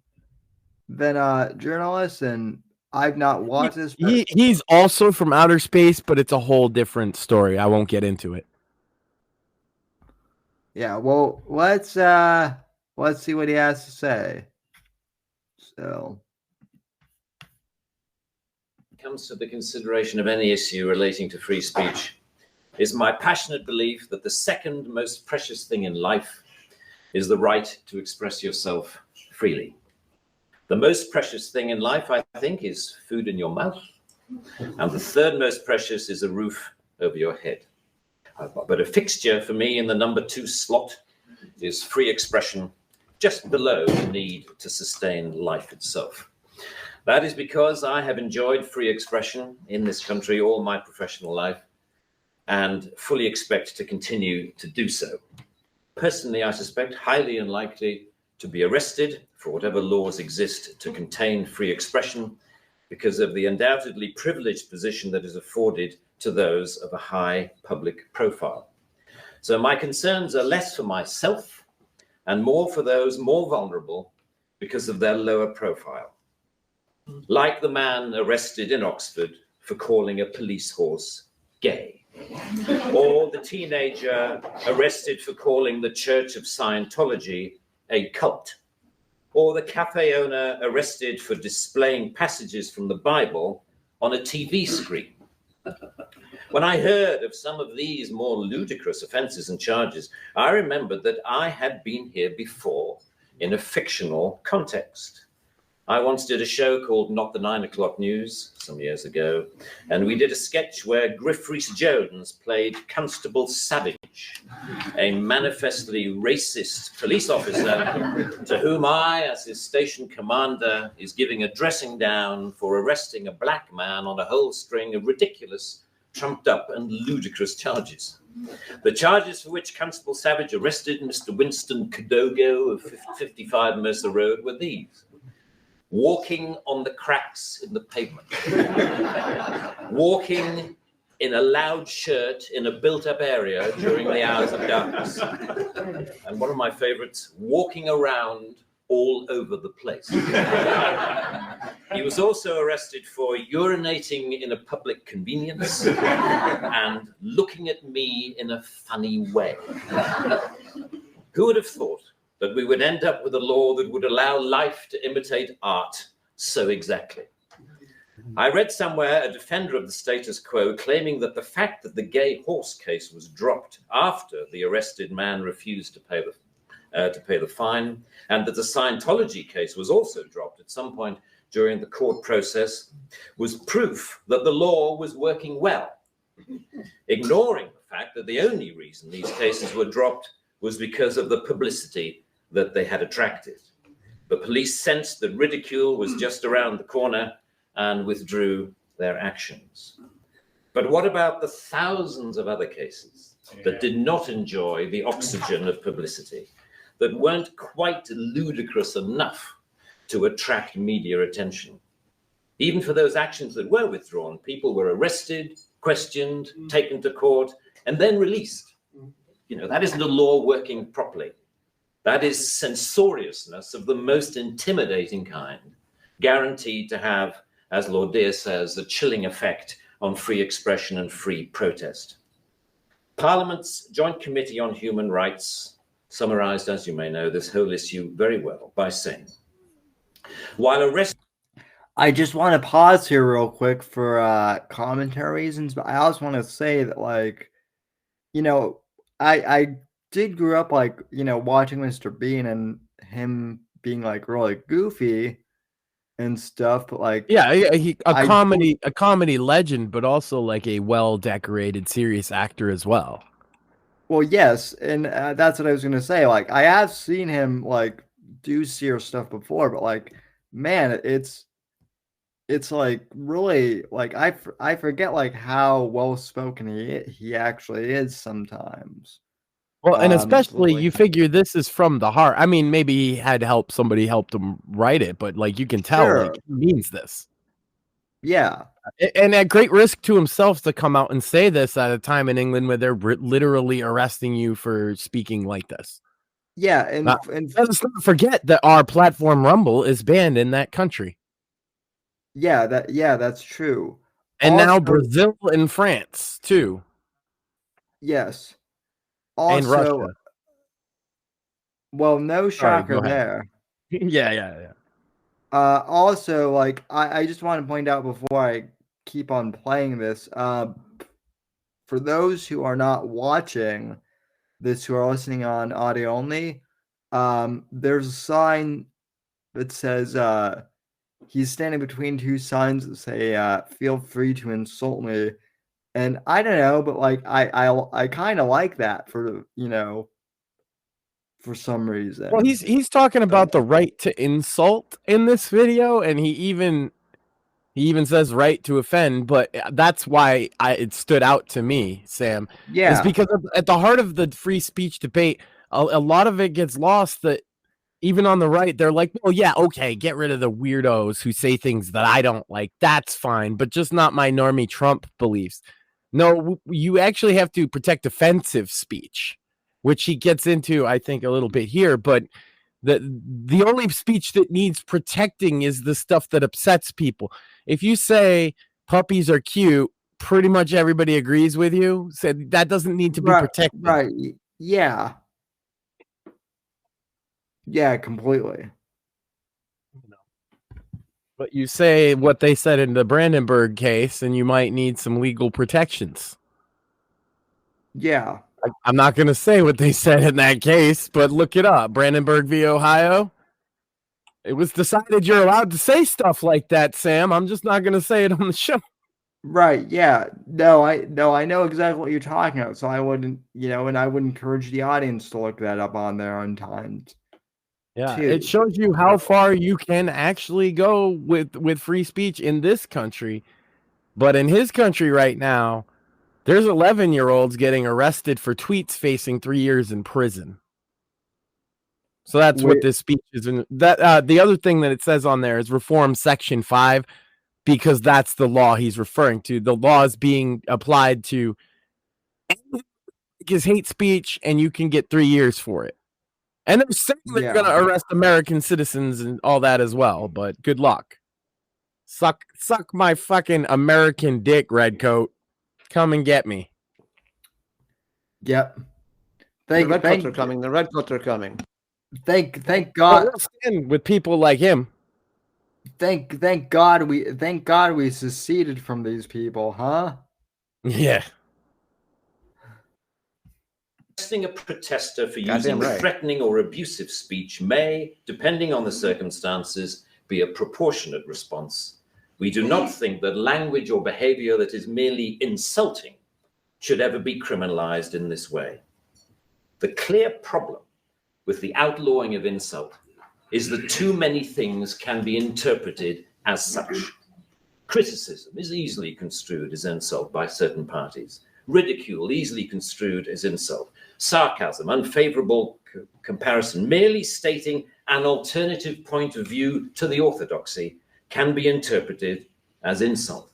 journalists, and I've not watched this. He's also from outer space, but it's a whole different story. I won't get into it. Yeah, well, let's see what he has to say. So, comes to the consideration of any issue relating to free speech, is my passionate belief that the second most precious thing in life is the right to express yourself freely. The most precious thing in life, I think, is food in your mouth. And the third most precious is a roof over your head. But a fixture for me in the number 2 slot is free expression, just below the need to sustain life itself. That is because I have enjoyed free expression in this country all my professional life and fully expect to continue to do so. Personally, I suspect highly unlikely to be arrested for whatever laws exist to contain free expression because of the undoubtedly privileged position that is afforded to those of a high public profile. So my concerns are less for myself and more for those more vulnerable because of their lower profile. Like the man arrested in Oxford for calling a police horse gay, or the teenager arrested for calling the Church of Scientology a cult, or the cafe owner arrested for displaying passages from the Bible on a TV screen. When I heard of some of these more ludicrous offenses and charges, I remembered that I had been here before in a fictional context. I once did a show called Not the 9 O'Clock News some years ago, and we did a sketch where Griff Rhys-Jones played Constable Savage, a manifestly racist police officer to whom I, as his station commander, is giving a dressing down for arresting a black man on a whole string of ridiculous, trumped up and ludicrous charges. The charges for which Constable Savage arrested Mr. Winston Kadogo of 55 Mercer Road were these: walking on the cracks in the pavement, walking in a loud shirt in a built-up area during the hours of darkness, and one of my favorites, walking around all over the place. He was also arrested for urinating in a public convenience and looking at me in a funny way. Who would have thought that we would end up with a law that would allow life to imitate art so exactly? I read somewhere a defender of the status quo claiming that the fact that the gay horse case was dropped after the arrested man refused to pay the fine, and that the Scientology case was also dropped at some point during the court process, was proof that the law was working well, ignoring the fact that the only reason these cases were dropped was because of the publicity that they had attracted. The police sensed that ridicule was just around the corner and withdrew their actions. But what about the thousands of other cases that did not enjoy the oxygen of publicity, that weren't quite ludicrous enough to attract media attention? Even for those actions that were withdrawn, people were arrested, questioned, taken to court, and then released. That isn't a law working properly. That is censoriousness of the most intimidating kind, guaranteed to have, as Lord Deere says, a chilling effect on free expression and free protest. Parliament's Joint Committee on Human Rights summarized, as you may know, this whole issue very well by saying, while arresting... I just want to pause here real quick for commentary reasons, but I also want to say that, I did grow up watching Mr. Bean and him being really goofy and stuff, but he a comedy legend, but also a well-decorated serious actor as well. Well, yes, and that's what I was gonna say. I have seen him do serious stuff before, but man, it's really I forget how well spoken he actually is sometimes. Well, and especially you figure this is from the heart. I mean, maybe he had somebody helped him write it, but you can tell he means this. Yeah. And at great risk to himself to come out and say this at a time in England where they're literally arresting you for speaking like this. Yeah, and let's not forget that our platform Rumble is banned in that country. Yeah, that's true. And also, now Brazil and France too. Yes. Also, and Russia. Well, no shocker there. Yeah. Also, I just want to point out before I keep on playing this, for those who are not watching this, who are listening on audio only, there's a sign that says he's standing between two signs that say feel free to insult me. And I don't know, but I kind of like that for some reason. Well, he's talking about the right to insult in this video, and he even He even says right to offend, but that's why it stood out to me, Sam. Yeah. Is because at the heart of the free speech debate, a lot of it gets lost that even on the right, they're like, well, yeah, okay, get rid of the weirdos who say things that I don't like. That's fine, but just not my normie Trump beliefs. No, you actually have to protect offensive speech, which he gets into, I think, a little bit here. But the only speech that needs protecting is the stuff that upsets people. If you say puppies are cute, pretty much everybody agrees with you. So that doesn't need to be protected. Right. Yeah. Yeah, completely. But you say what they said in the Brandenburg case, and you might need some legal protections. Yeah. I'm not going to say what they said in that case, but look it up. Brandenburg v. Ohio. It was decided you're allowed to say stuff like that, Sam. I'm just not going to say it on the show. Right. Yeah. No, I know exactly what you're talking about. So I wouldn't, and I would encourage the audience to look that up on their own time. Yeah, too. it shows you how far you can actually go with free speech in this country. But in his country right now, there's 11-year-olds getting arrested for tweets facing 3 years in prison. So that's what this speech is. The other thing that it says on there is reform Section 5, because that's the law he's referring to. The law is being applied to his hate speech, and you can get 3 years for it. And they're saying they're going to arrest American citizens and all that as well, but good luck. Suck my fucking American dick, Redcoat. Come and get me. Yep. The Redcoats are coming. The Redcoats are coming. Thank God. We'll stand with people like him. Thank God we seceded from these people, huh? Yeah. Arresting a protester for using threatening or abusive speech may, depending on the circumstances, be a proportionate response. We do not think that language or behavior that is merely insulting should ever be criminalized in this way. The clear problem with the outlawing of insult is that too many things can be interpreted as such. Criticism is easily construed as insult by certain parties. Ridicule easily construed as insult. Sarcasm, unfavorable comparison, merely stating an alternative point of view to the orthodoxy can be interpreted as insult.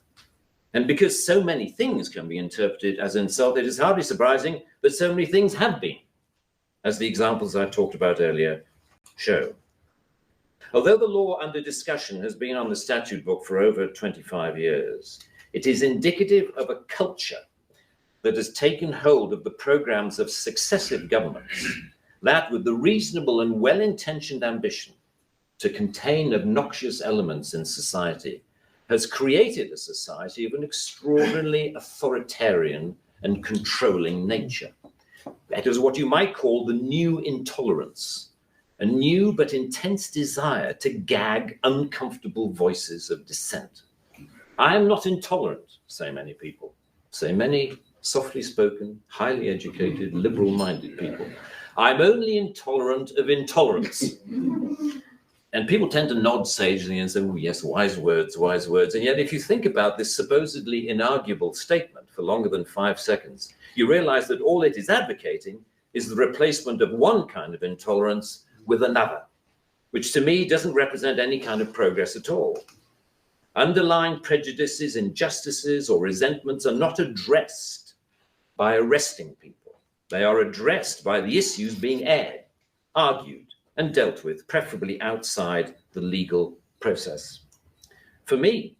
And because so many things can be interpreted as insult, it is hardly surprising that so many things have been, as the examples I talked about earlier show. Although the law under discussion has been on the statute book for over 25 years, it is indicative of a culture that has taken hold of the programs of successive governments, that with the reasonable and well-intentioned ambition to contain obnoxious elements in society, has created a society of an extraordinarily authoritarian and controlling nature. That is what you might call the new intolerance, a new but intense desire to gag uncomfortable voices of dissent. I am not intolerant, say many people, say many softly spoken, highly educated, liberal-minded people. I'm only intolerant of intolerance. And people tend to nod sagely and say, oh, yes, wise words, wise words. And yet, if you think about this supposedly inarguable statement for longer than 5 seconds, you realize that all it is advocating is the replacement of one kind of intolerance with another, which to me doesn't represent any kind of progress at all. Underlying prejudices, injustices, or resentments are not addressed by arresting people. They are addressed by the issues being aired, argued, and dealt with, preferably outside the legal process. For me,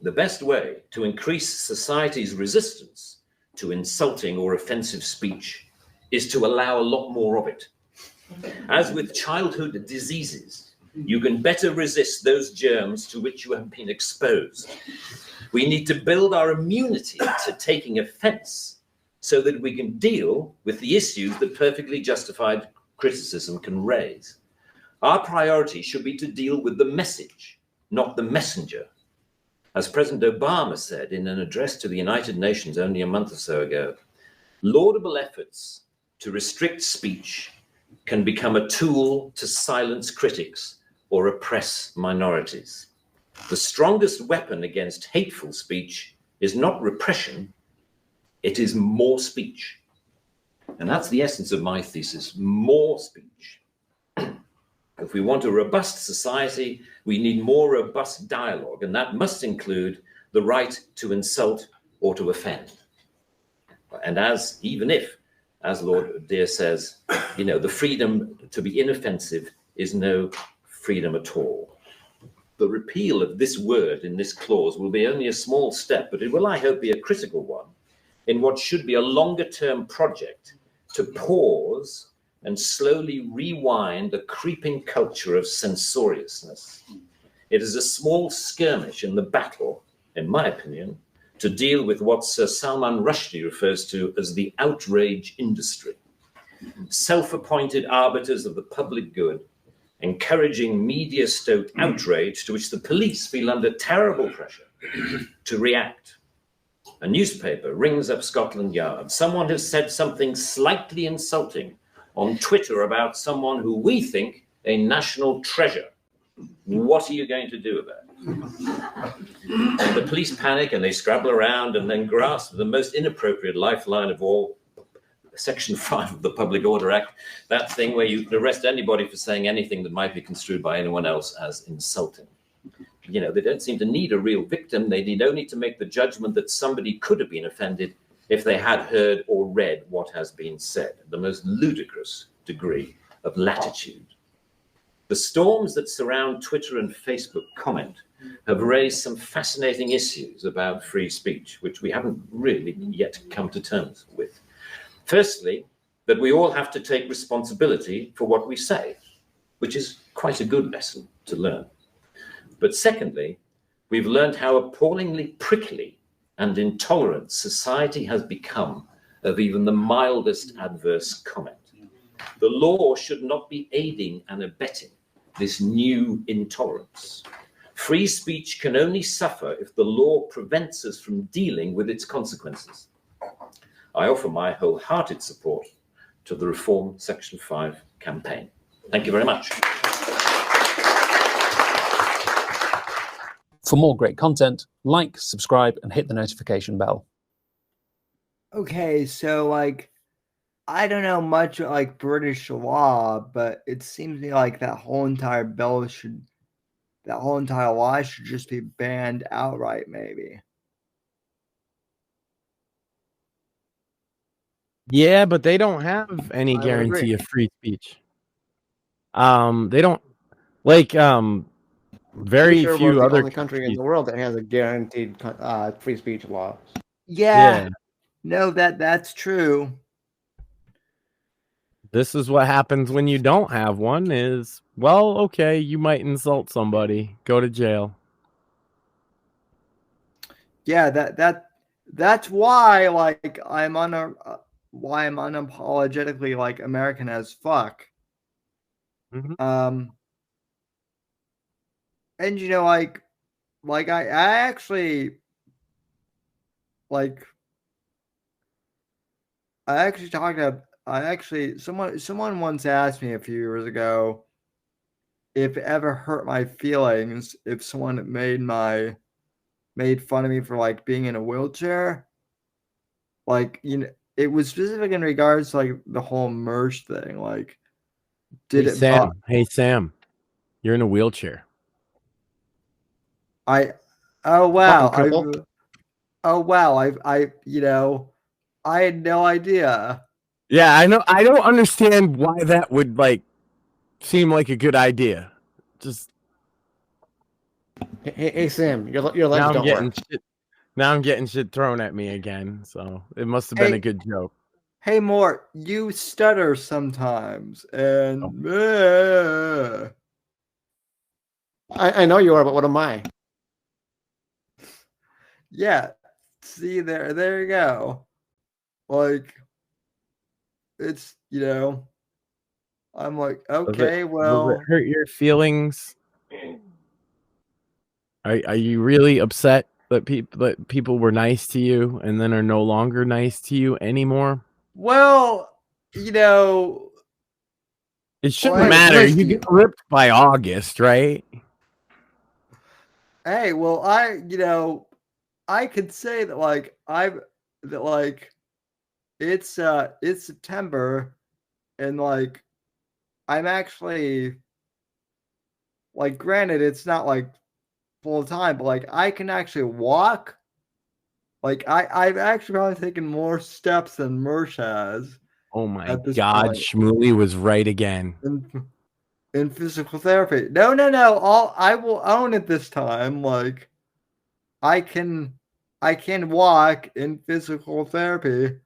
the best way to increase society's resistance to insulting or offensive speech is to allow a lot more of it. As with childhood diseases, you can better resist those germs to which you have been exposed. We need to build our immunity to taking offense so that we can deal with the issues that perfectly justified criticism can raise. Our priority should be to deal with the message, not the messenger. As President Obama said in an address to the United Nations only a month or so ago, laudable efforts to restrict speech can become a tool to silence critics or oppress minorities. The strongest weapon against hateful speech is not repression, it is more speech. And that's the essence of my thesis, more speech. If we want a robust society, we need more robust dialogue, and that must include the right to insult or to offend. And even if, as Lord Dear says, the freedom to be inoffensive is no freedom at all. The repeal of this word in this clause will be only a small step, but it will, I hope, be a critical one in what should be a longer-term project to pause and slowly rewind the creeping culture of censoriousness. It is a small skirmish in the battle, in my opinion, to deal with what Sir Salman Rushdie refers to as the outrage industry. Self-appointed arbiters of the public good, encouraging media-stoked outrage to which the police feel under terrible pressure to react. A newspaper rings up Scotland Yard. Someone has said something slightly insulting on Twitter about someone who we think a national treasure. What are you going to do about it? And the police panic and they scrabble around and then grasp the most inappropriate lifeline of all, Section 5 of the Public Order Act, that thing where you can arrest anybody for saying anything that might be construed by anyone else as insulting. They don't seem to need a real victim. They need only to make the judgment that somebody could have been offended if they had heard or read what has been said. The most ludicrous degree of latitude. The storms that surround Twitter and Facebook comment have raised some fascinating issues about free speech, which we haven't really yet come to terms with. Firstly, that we all have to take responsibility for what we say, which is quite a good lesson to learn. But secondly, we've learned how appallingly prickly and intolerant society has become of even the mildest adverse comment. The law should not be aiding and abetting this new intolerance. Free speech can only suffer if the law prevents us from dealing with its consequences. I offer my wholehearted support to the Reform Section 5 campaign. Thank you very much. For more great content, like, subscribe, and hit the notification bell. Okay, so I don't know much British law, but it seems to me like that whole entire law should just be banned outright, maybe. Yeah, but they don't have any guarantee of free speech. They don't very sure few we're the other only country in the world that has a guaranteed free speech law. Yeah. No, that's true. This is what happens when you don't have one is, well, okay, you might insult somebody, go to jail. Yeah, that's why I'm unapologetically American as fuck. Mm-hmm. And I actually someone once asked me a few years ago if it ever hurt my feelings if someone made fun of me for being in a wheelchair. It was specific in regards to the whole merge thing. Hey Sam, you're in a wheelchair. I had no idea. Yeah, I know. I don't understand why that would seem like a good idea. Just hey Sam, your legs don't work. Now I'm getting shit thrown at me again. So it must have been a good joke. Hey Mort, you stutter sometimes, and I know you are, but what am I? Yeah, see there you go. It's I'm okay, well, does it hurt your feelings? Are you really upset that people were nice to you and then are no longer nice to you anymore? Well, it shouldn't matter. You get ripped by August, right? Hey, well, I could say that it's September, and like I'm actually like, granted, it's not like full time, but like I can actually walk. Like I've actually probably taken more steps than Mersh has Oh my at this God, point Shmuley was right again. in physical therapy. No. I will own it this time. Like I can I can walk in physical therapy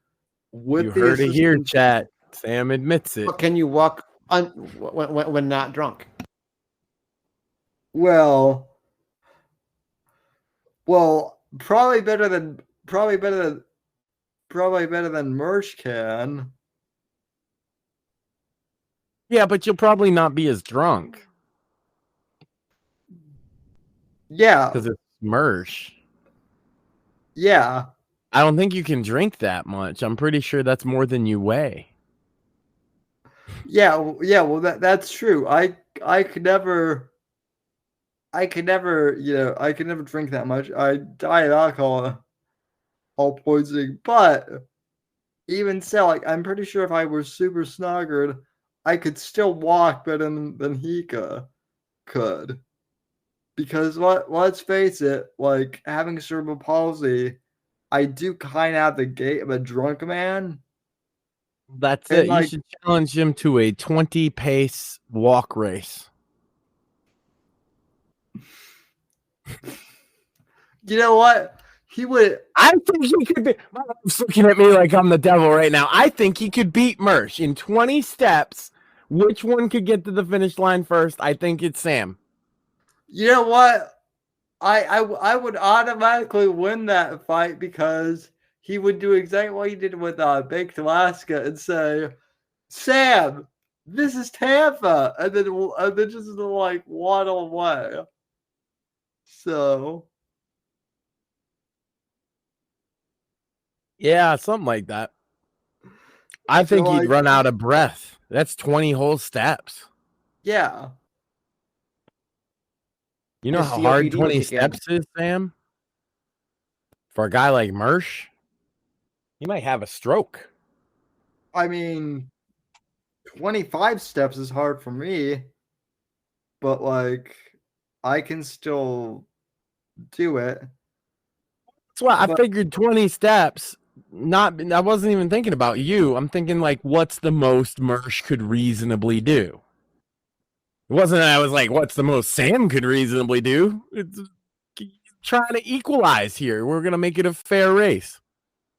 You with the heard it here, assistance. chat. Sam admits it. But can you walk when not drunk? Well, probably better than Mersh can. Yeah, but you'll probably not be as drunk Yeah, because it's Mersh. yeah, I don't think you can drink that much. I'm pretty sure that's more than you weigh. yeah. Well, that's true. I could never drink that much. I die of alcohol poisoning. But even so, like I'm pretty sure if I were super snoggered, I could still walk better than he could. Because let's face it, like having cerebral palsy, I do kind of have the gait of a drunk man. That's And it. You like, should challenge him to a 20 pace walk race. you know what? He would. I think he could be. My mom's looking at me like I'm the devil right now. I think he could beat Mersh in 20 steps. Which one could get to the finish line first? I think it's Sam. You know what? I would automatically win that fight because he would do exactly what he did with Baked Alaska and say, "Sam, this is Tampa," and then just like waddle away. So Yeah, something like that. I think he'd like, run out of breath. That's 20 whole steps. yeah, You know His how hard COPD would 20 kick in. steps is, Sam? For a guy like Mersh, he might have a stroke. I mean, 25 steps is hard for me, but like I can still do it. That's why I But figured 20 steps. I wasn't even thinking about you. I'm thinking like, what's the most Mersh could reasonably do? It wasn't that I was like, what's the most Sam could reasonably do? It's trying to equalize here. We're gonna make it a fair race.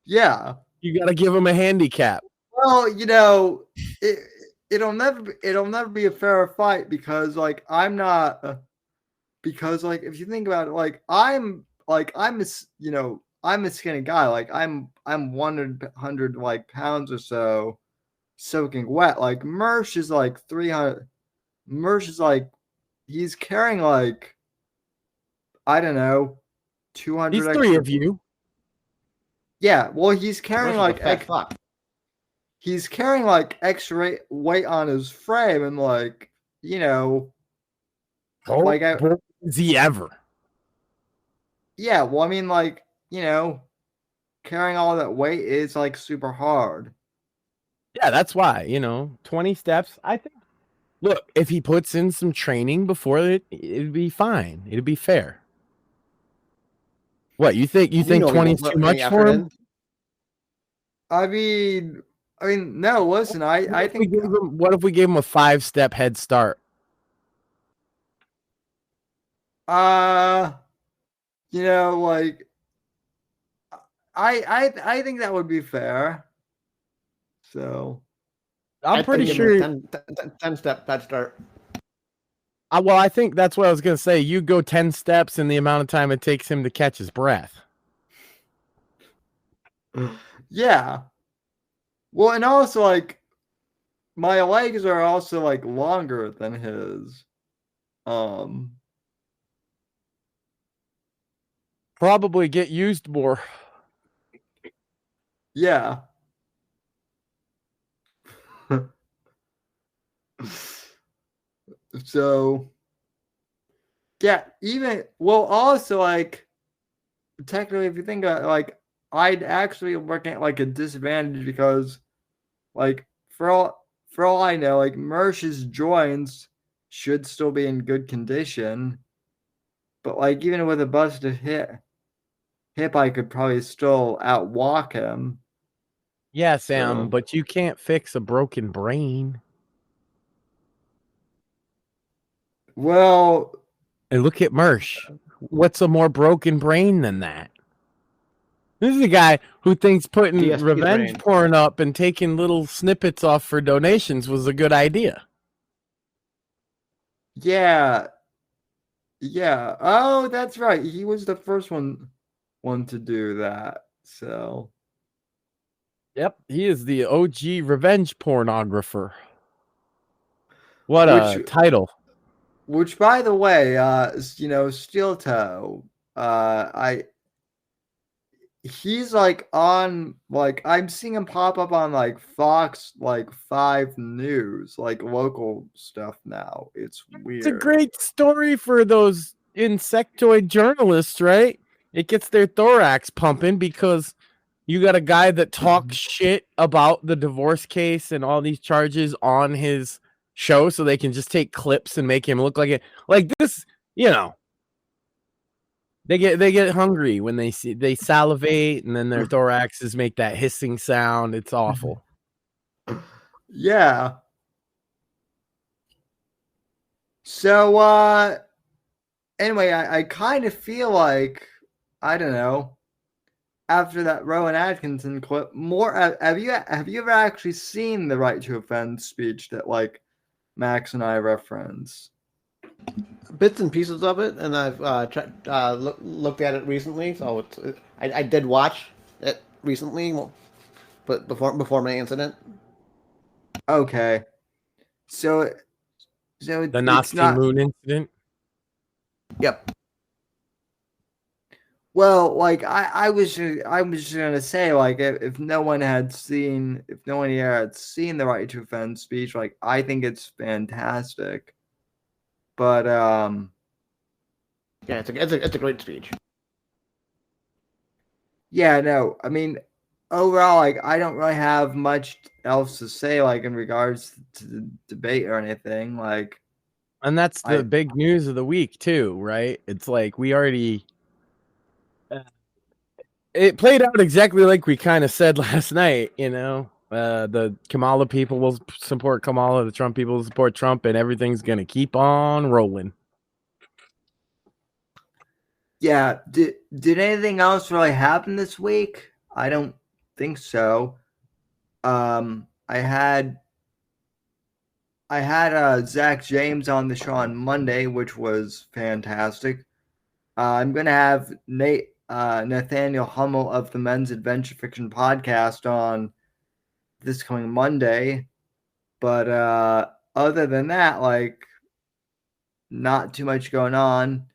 yeah, You got to give him a handicap. well, it'll never be a fair fight because like I'm not because like if you think about it, I'm a skinny guy. Like I'm 100 like pounds or so soaking wet. Like Mersh is like 300. Mersh is like he's carrying like I don't know 200 He's extra. three of you. Yeah, well he's carrying Mersh is a fat fuck. he's carrying like extra weight on his frame and like like Is he ever? yeah, well I mean like carrying all that weight is like super hard. Yeah, that's why, 20 steps. I think, look, if he puts in some training before it'd be fine. It'd be fair. What, you think 20 is too much for him? I mean, no, listen, I think What if we gave him a 5-step head start? like I think that would be fair. So I'm pretty sure 10-step head start. Well, I think that's what I was going to say. You go 10 steps in the amount of time it takes him to catch his breath. yeah. Well, and also like my legs are also like longer than his. Probably get used more. Yeah. So Yeah, also like technically, if you think about it, like I'd actually work at like a disadvantage because, like, for all I know, like Mersh's joints should still be in good condition, but like even with a busted hip, I could probably still outwalk him. Yeah, Sam, So. but you can't fix a broken brain. Well, And look at Mersh. What's a more broken brain than that? This is a guy who thinks putting DSP revenge brain. porn up and taking little snippets off for donations was a good idea. yeah. Yeah. Oh, that's right. He was the first one to do that. So. Yep, he is the OG revenge pornographer. What Which a title. Which, by the way, Steel Toe, he's like on, like, I'm seeing him pop up on like Fox, like 5 News, like local stuff now. It's weird. It's a great story for those insectoid journalists, right? It gets their thorax pumping because you got a guy that talks shit about the divorce case and all these charges on his show, so they can just take clips and make him look like it. Like this, they get hungry when they salivate, and then their thoraxes make that hissing sound. It's awful. Yeah. So anyway, I kind of feel like, I don't know, after that Rowan Atkinson clip, have you ever actually seen the Right to Offend speech that like Max and I reference? Bits and pieces of it, and I've looked at it recently. So I did watch it recently, but before my incident. Okay, so The Nazi Moon incident. Yep. Well, like I was just gonna say, like, if no one here had seen the Right to Offend speech, like, I think it's fantastic. But yeah, it's a great speech. Yeah, no, I mean, overall, like, I don't really have much else to say, like, in regards to the debate or anything, like. And that's the big news of the week too, right? It's like we already. It played out exactly like we kind of said last night, the Kamala people will support Kamala, the Trump people will support Trump, and everything's going to keep on rolling. Yeah, did anything else really happen this week? I don't think so. I had Zach James on the show on Monday, which was fantastic. I'm going to have Nathaniel Hummel of the Men's Adventure Fiction podcast on this coming Monday. But other than that, like, not too much going on.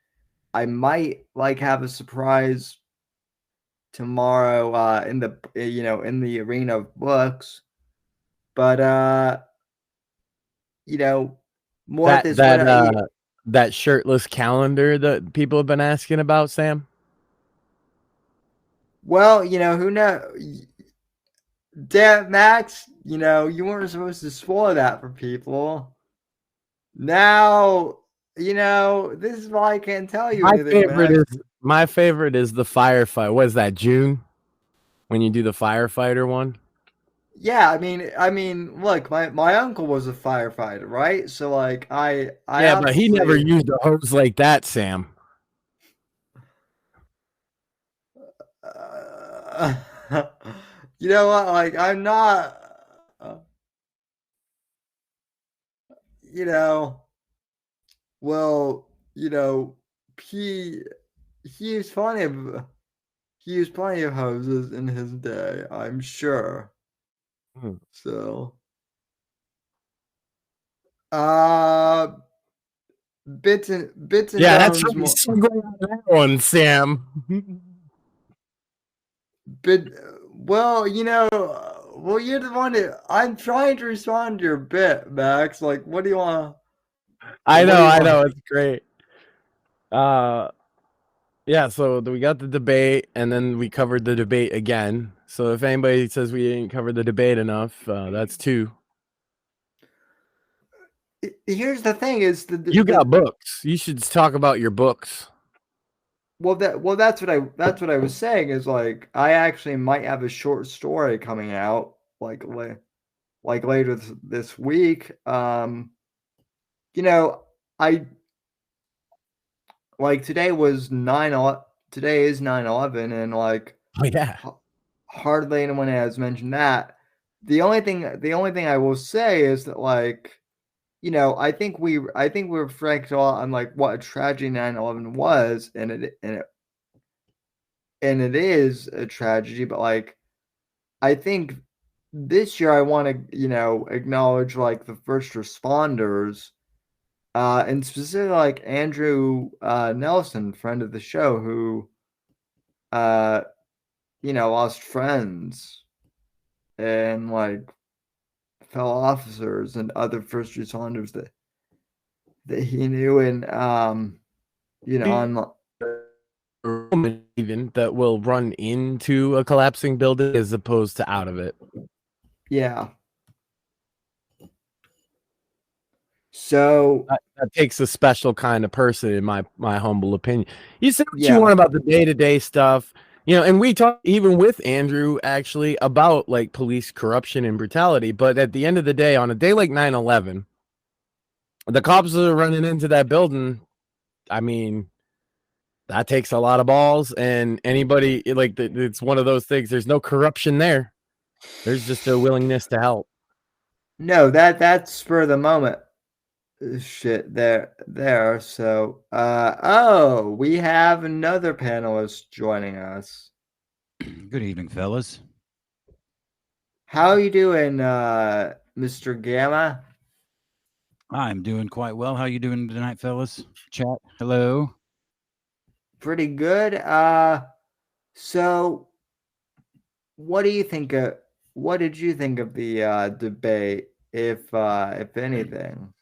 I might have a surprise tomorrow in the arena of books. But more that shirtless calendar that people have been asking about, Sam. Well, who knows? Damn, Max, you weren't supposed to spoil that for people. Now, this is why I can't tell you anything. My favorite is the firefight. What is that, June? When you do the firefighter one? Yeah, I mean, look, my uncle was a firefighter, right? So like but he never used a hose like that, Sam. You know what? Like, I'm not. Well, he used plenty of hoses in his day, I'm sure. So, bits and yeah, that's that one, Sam. But you're the one that I'm trying to respond to your bit, Max. Like, what do you want? I know, it's great. Yeah, so we got the debate, and then we covered the debate again. So if anybody says we didn't cover the debate enough, that's two. Here's the thing: is You got books. You should talk about your books. that's what I was saying is like I actually might have a short story coming out like later this week. You know, I like today was 9/11. Today is 9/11, and like Oh yeah. hardly anyone has mentioned that. The only thing I will say is that like I think we reflect a lot on like what a tragedy 9/11 was, and it is a tragedy, but like I think this year I want to acknowledge like the first responders, and specifically like Andrew Nelson, friend of the show, who lost friends and like fellow officers and other first responders that he knew, and on even that will run into a collapsing building as opposed to out of it. Yeah. So that takes a special kind of person, in my humble opinion. You said what you want about the day-to-day stuff, and we talked even with Andrew actually about like police corruption and brutality. But at the end of the day, on a day like 9/11, the cops that are running into that building, I mean, that takes a lot of balls, and anybody like it's one of those things. There's no corruption there. There's just a willingness to help. No, that's spur of the moment shit there. So we have another panelist joining us. Good evening, fellas. How are you doing, Mr. Gamma? I'm doing quite well. How you doing tonight, fellas? Chat. Hello. Pretty good. So what do you think what did you think of the debate, if anything?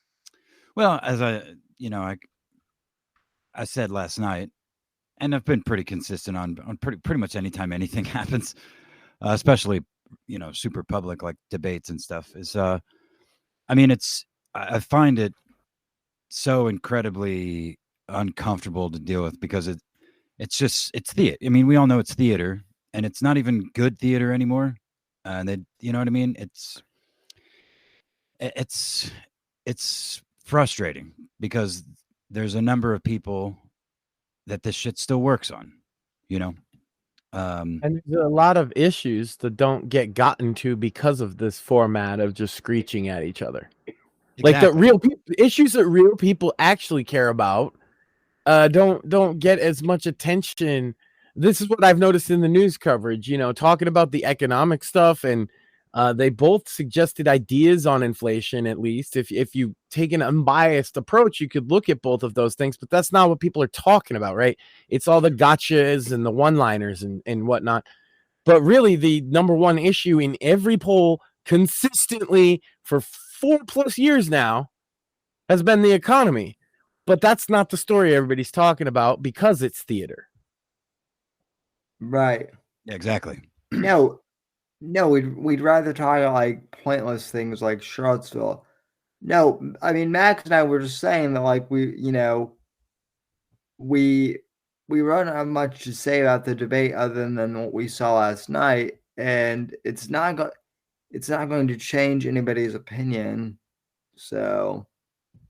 Well, as I said last night, and I've been pretty consistent on pretty much anytime anything happens, especially super public like debates and stuff, is I find it so incredibly uncomfortable to deal with, because it's theater. I mean, we all know it's theater, and it's not even good theater anymore. And you know what I mean? It's frustrating, because there's a number of people that this shit still works on, and there's a lot of issues that don't get gotten to because of this format of just screeching at each other. Exactly. Like the real issues that real people actually care about don't get as much attention. This is what I've noticed in the news coverage, talking about the economic stuff, and they both suggested ideas on inflation. At least if you take an unbiased approach, you could look at both of those things, but that's not what people are talking about, right? It's all the gotchas and the one-liners and whatnot. But really, the number one issue in every poll consistently for 4+ years now has been the economy. But that's not the story everybody's talking about, because it's theater. Right. Yeah, exactly. No, we'd rather talk about like pointless things like Charlottesville. No, I mean, Max and I were just saying that like we don't have much to say about the debate other than what we saw last night, and it's not going to change anybody's opinion. So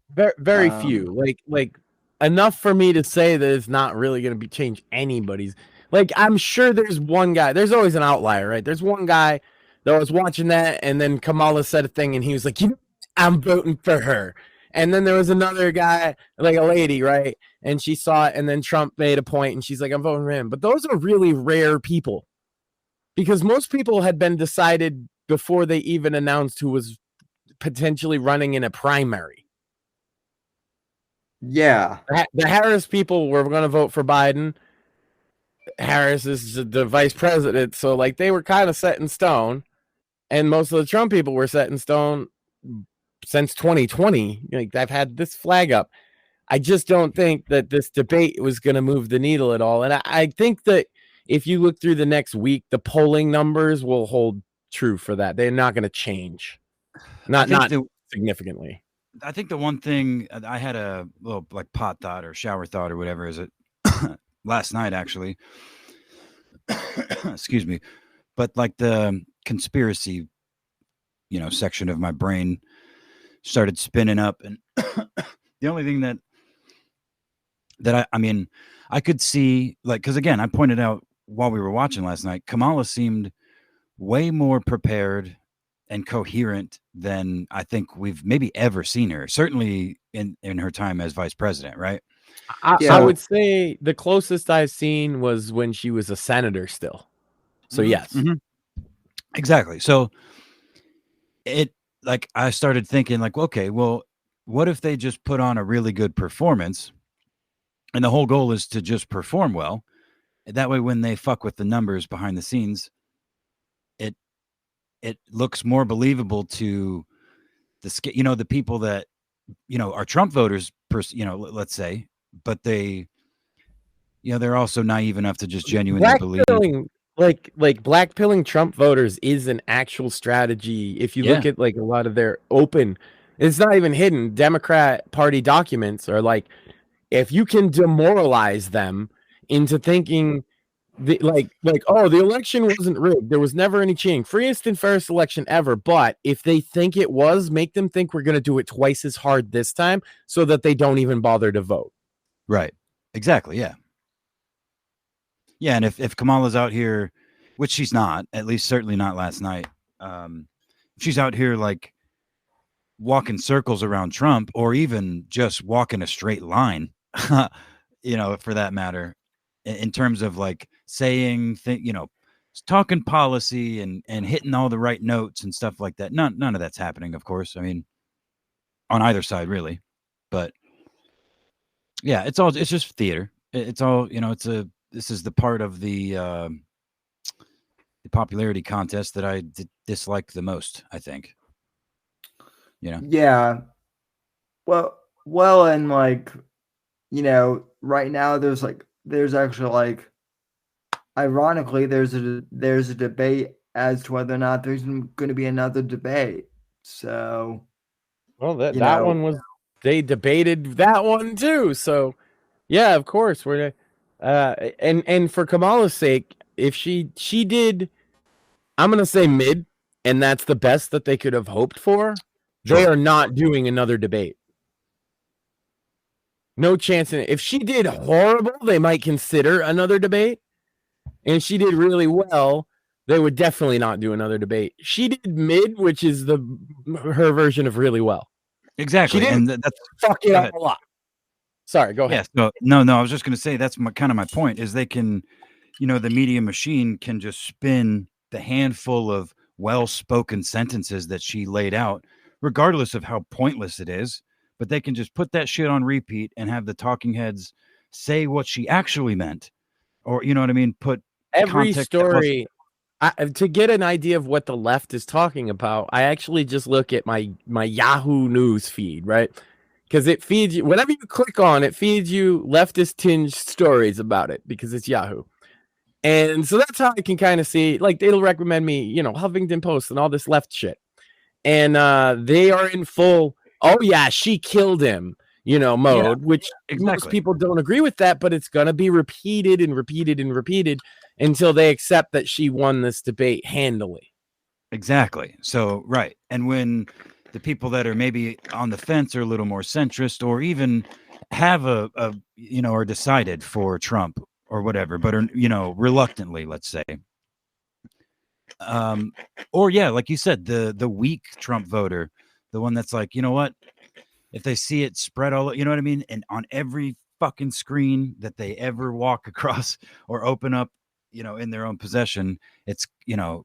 very few, like enough for me to say that it's not really going to change anybody's. Like, I'm sure there's one guy. There's always an outlier, right? There's one guy that was watching that, and then Kamala said a thing, and he was like, I'm voting for her. And then there was another guy, like a lady, right? And she saw it, and then Trump made a point, and she's like, I'm voting for him. But those are really rare people, because most people had been decided before they even announced who was potentially running in a primary. Yeah. The Harris people were going to vote for Biden. Harris is the vice president, so like they were kind of set in stone, and most of the Trump people were set in stone since 2020. Like, I've had this flag up, I just don't think that this debate was going to move the needle at all. And I think that if you look through the next week, the polling numbers will hold true for that. They're not going to change, not significantly. I think the one thing I had a little like pot thought or shower thought or whatever is it last night actually. Excuse me, but like the conspiracy, section of my brain started spinning up, and the only thing that I mean, I could see, like, because again, I pointed out while we were watching last night, Kamala seemed way more prepared and coherent than I think we've maybe ever seen her. Certainly in her time as vice president, right? I would say the closest I've seen was when she was a senator still. So yes, exactly. So I started thinking like, okay, well, what if they just put on a really good performance, and the whole goal is to just perform well. That way, when they fuck with the numbers behind the scenes, it looks more believable to the people that are Trump voters, let's say, but they're also naive enough to just genuinely believe. Like blackpilling Trump voters is an actual strategy. If you look at like a lot of their open, it's not even hidden. Democrat Party documents are like, if you can demoralize them into thinking oh, the election wasn't rigged, there was never any cheating, freest and fairest election ever, but if they think it was, make them think we're going to do it twice as hard this time so that they don't even bother to vote. Right. Exactly. Yeah. Yeah. And if Kamala's out here, which she's not, at least certainly not last night, she's out here like walking circles around Trump, or even just walking a straight line, for that matter, in terms of like saying talking policy and hitting all the right notes and stuff like that. None of that's happening, of course. I mean, on either side, really. But yeah, it's just theater. It's all, this is the part of the popularity contest that I dislike the most, I think. Yeah. Well, and like, right now there's actually like, ironically, there's a debate as to whether or not there's going to be another debate. So, well, that one was, they debated that one too. So, yeah, of course we're and for Kamala's sake, if she did, I'm gonna say mid, and that's the best that they could have hoped for. Sure. They are not doing another debate. No chance in it. If she did horrible, they might consider another debate. And if she did really well, they would definitely not do another debate. She did mid, which is her version of really well. Exactly. She didn't that's fuck it up a lot. Sorry, go ahead. Yeah, no, I was just going to say that's kind of my point, is they can, the media machine can just spin the handful of well-spoken sentences that she laid out, regardless of how pointless it is, but they can just put that shit on repeat and have the talking heads say what she actually meant. Or, you know what I mean? Put every story to get an idea of what the left is talking about. I actually just look at my Yahoo News feed, right? Because it feeds you, whenever you click on it, feeds you leftist tinged stories about it because it's Yahoo. And so that's how I can kind of see, like, it'll recommend me, Huffington Post and all this left shit. And they are in full, oh yeah, she killed him, mode, which most people don't agree with that, but it's going to be repeated and repeated and repeated until they accept that she won this debate handily. Exactly. So, right. And when the people that are maybe on the fence are a little more centrist, or even have are decided for Trump or whatever, but are, reluctantly, let's say. Or yeah, like you said, the weak Trump voter, the one that's like, you know what, if they see it spread all, you know what I mean? And on every fucking screen that they ever walk across or open up, in their own possession, it's,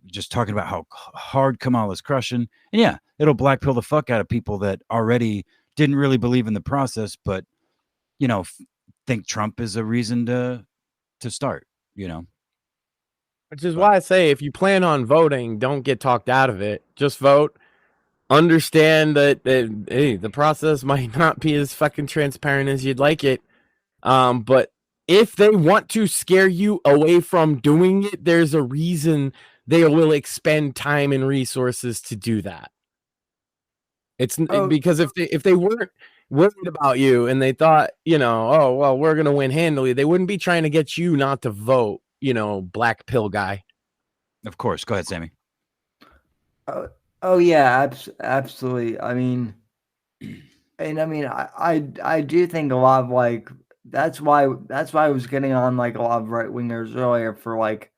just talking about how hard Kamala's crushing. And yeah, it'll blackpill the fuck out of people that already didn't really believe in the process, but, think Trump is a reason to start, Which is why I say, if you plan on voting, don't get talked out of it. Just vote. understand that hey, the process might not be as fucking transparent as you'd like it. But if they want to scare you away from doing it, there's a reason they will expend time and resources to do that. It's because if they weren't worried about you and they thought, oh well, we're gonna win handily, they wouldn't be trying to get you not to vote. Black pill guy. Of course. Go ahead, Sammy. Oh yeah, absolutely. I mean, I do think a lot of like that's why I was getting on like a lot of right wingers earlier for like,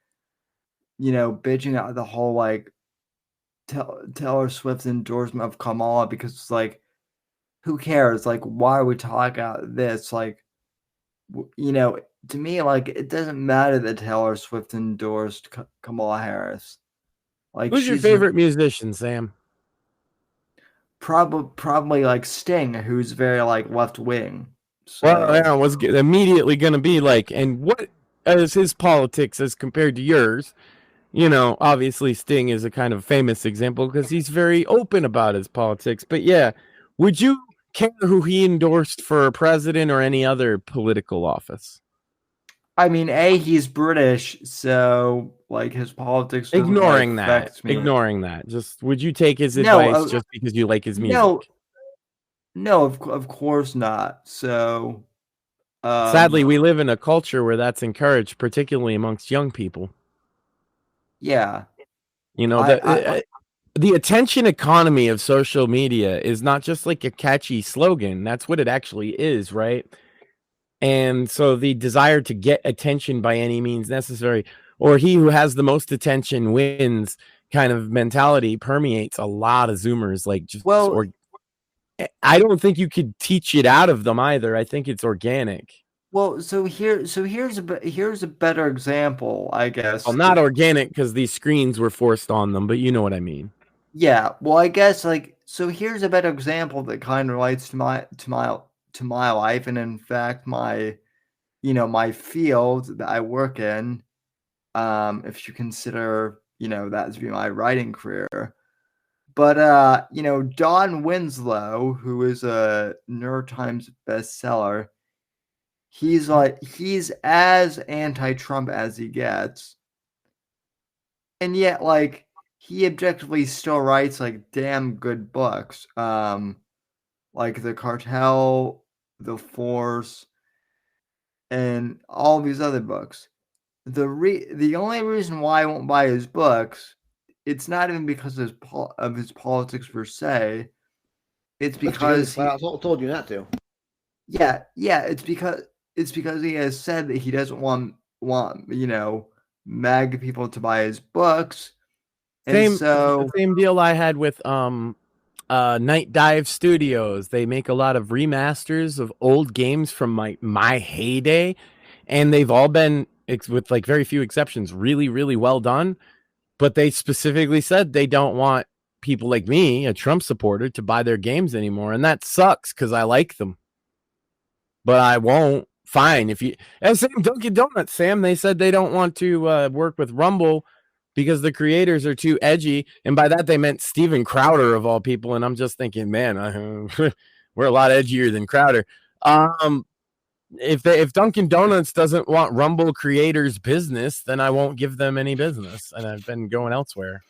bitching out the whole like Taylor Swift's endorsement of Kamala, because it's like, who cares? Like, why are we talking about this? Like, to me, like, it doesn't matter that Taylor Swift endorsed Kamala Harris. Like, who's your favorite musician, Sam? Probably like Sting, who's very like left wing. So. Well, I was immediately going to be like, and what is his politics as compared to yours? Obviously Sting is a kind of famous example because he's very open about his politics. But yeah, would you care who he endorsed for president or any other political office? I mean, he's British, so like his politics. Ignoring that, just would you take his advice just because you like his music? No, of course not. So, sadly, we live in a culture where that's encouraged, particularly amongst young people. Yeah, the attention economy of social media is not just like a catchy slogan. That's what it actually is, right? And so the desire to get attention by any means necessary, or he who has the most attention wins kind of mentality permeates a lot of Zoomers. Like, I don't think you could teach it out of them either. I think it's organic. Well, here's a better example, I guess. Well, not organic because these screens were forced on them, but you know what I mean. Yeah. Well, I guess here's a better example that kind of relates to my life, and in fact my field that I work in, if you consider that to be my writing career. But Don Winslow, who is a New York Times bestseller, he's as anti-Trump as he gets, and yet like he objectively still writes like damn good books, like The Cartel, The Force, and all these other books. The only reason why I won't buy his books, it's not even because of his politics per se. It's because I told you not to. Yeah. It's because he has said that he doesn't want MAGA people to buy his books. And same deal I had with Night Dive Studios. They make a lot of remasters of old games from my heyday, and they've all been, with like very few exceptions, really, really well done. But they specifically said they don't want people like me, a Trump supporter, to buy their games anymore, and that sucks because I like them. But I won't. Fine, if you and same Dunkin' Donuts, Sam. They said they don't want to work with Rumble because the creators are too edgy, and by that they meant Steven Crowder of all people. And I'm just thinking, man, we're a lot edgier than Crowder. If Dunkin' Donuts doesn't want Rumble creators' business, then I won't give them any business, and I've been going elsewhere.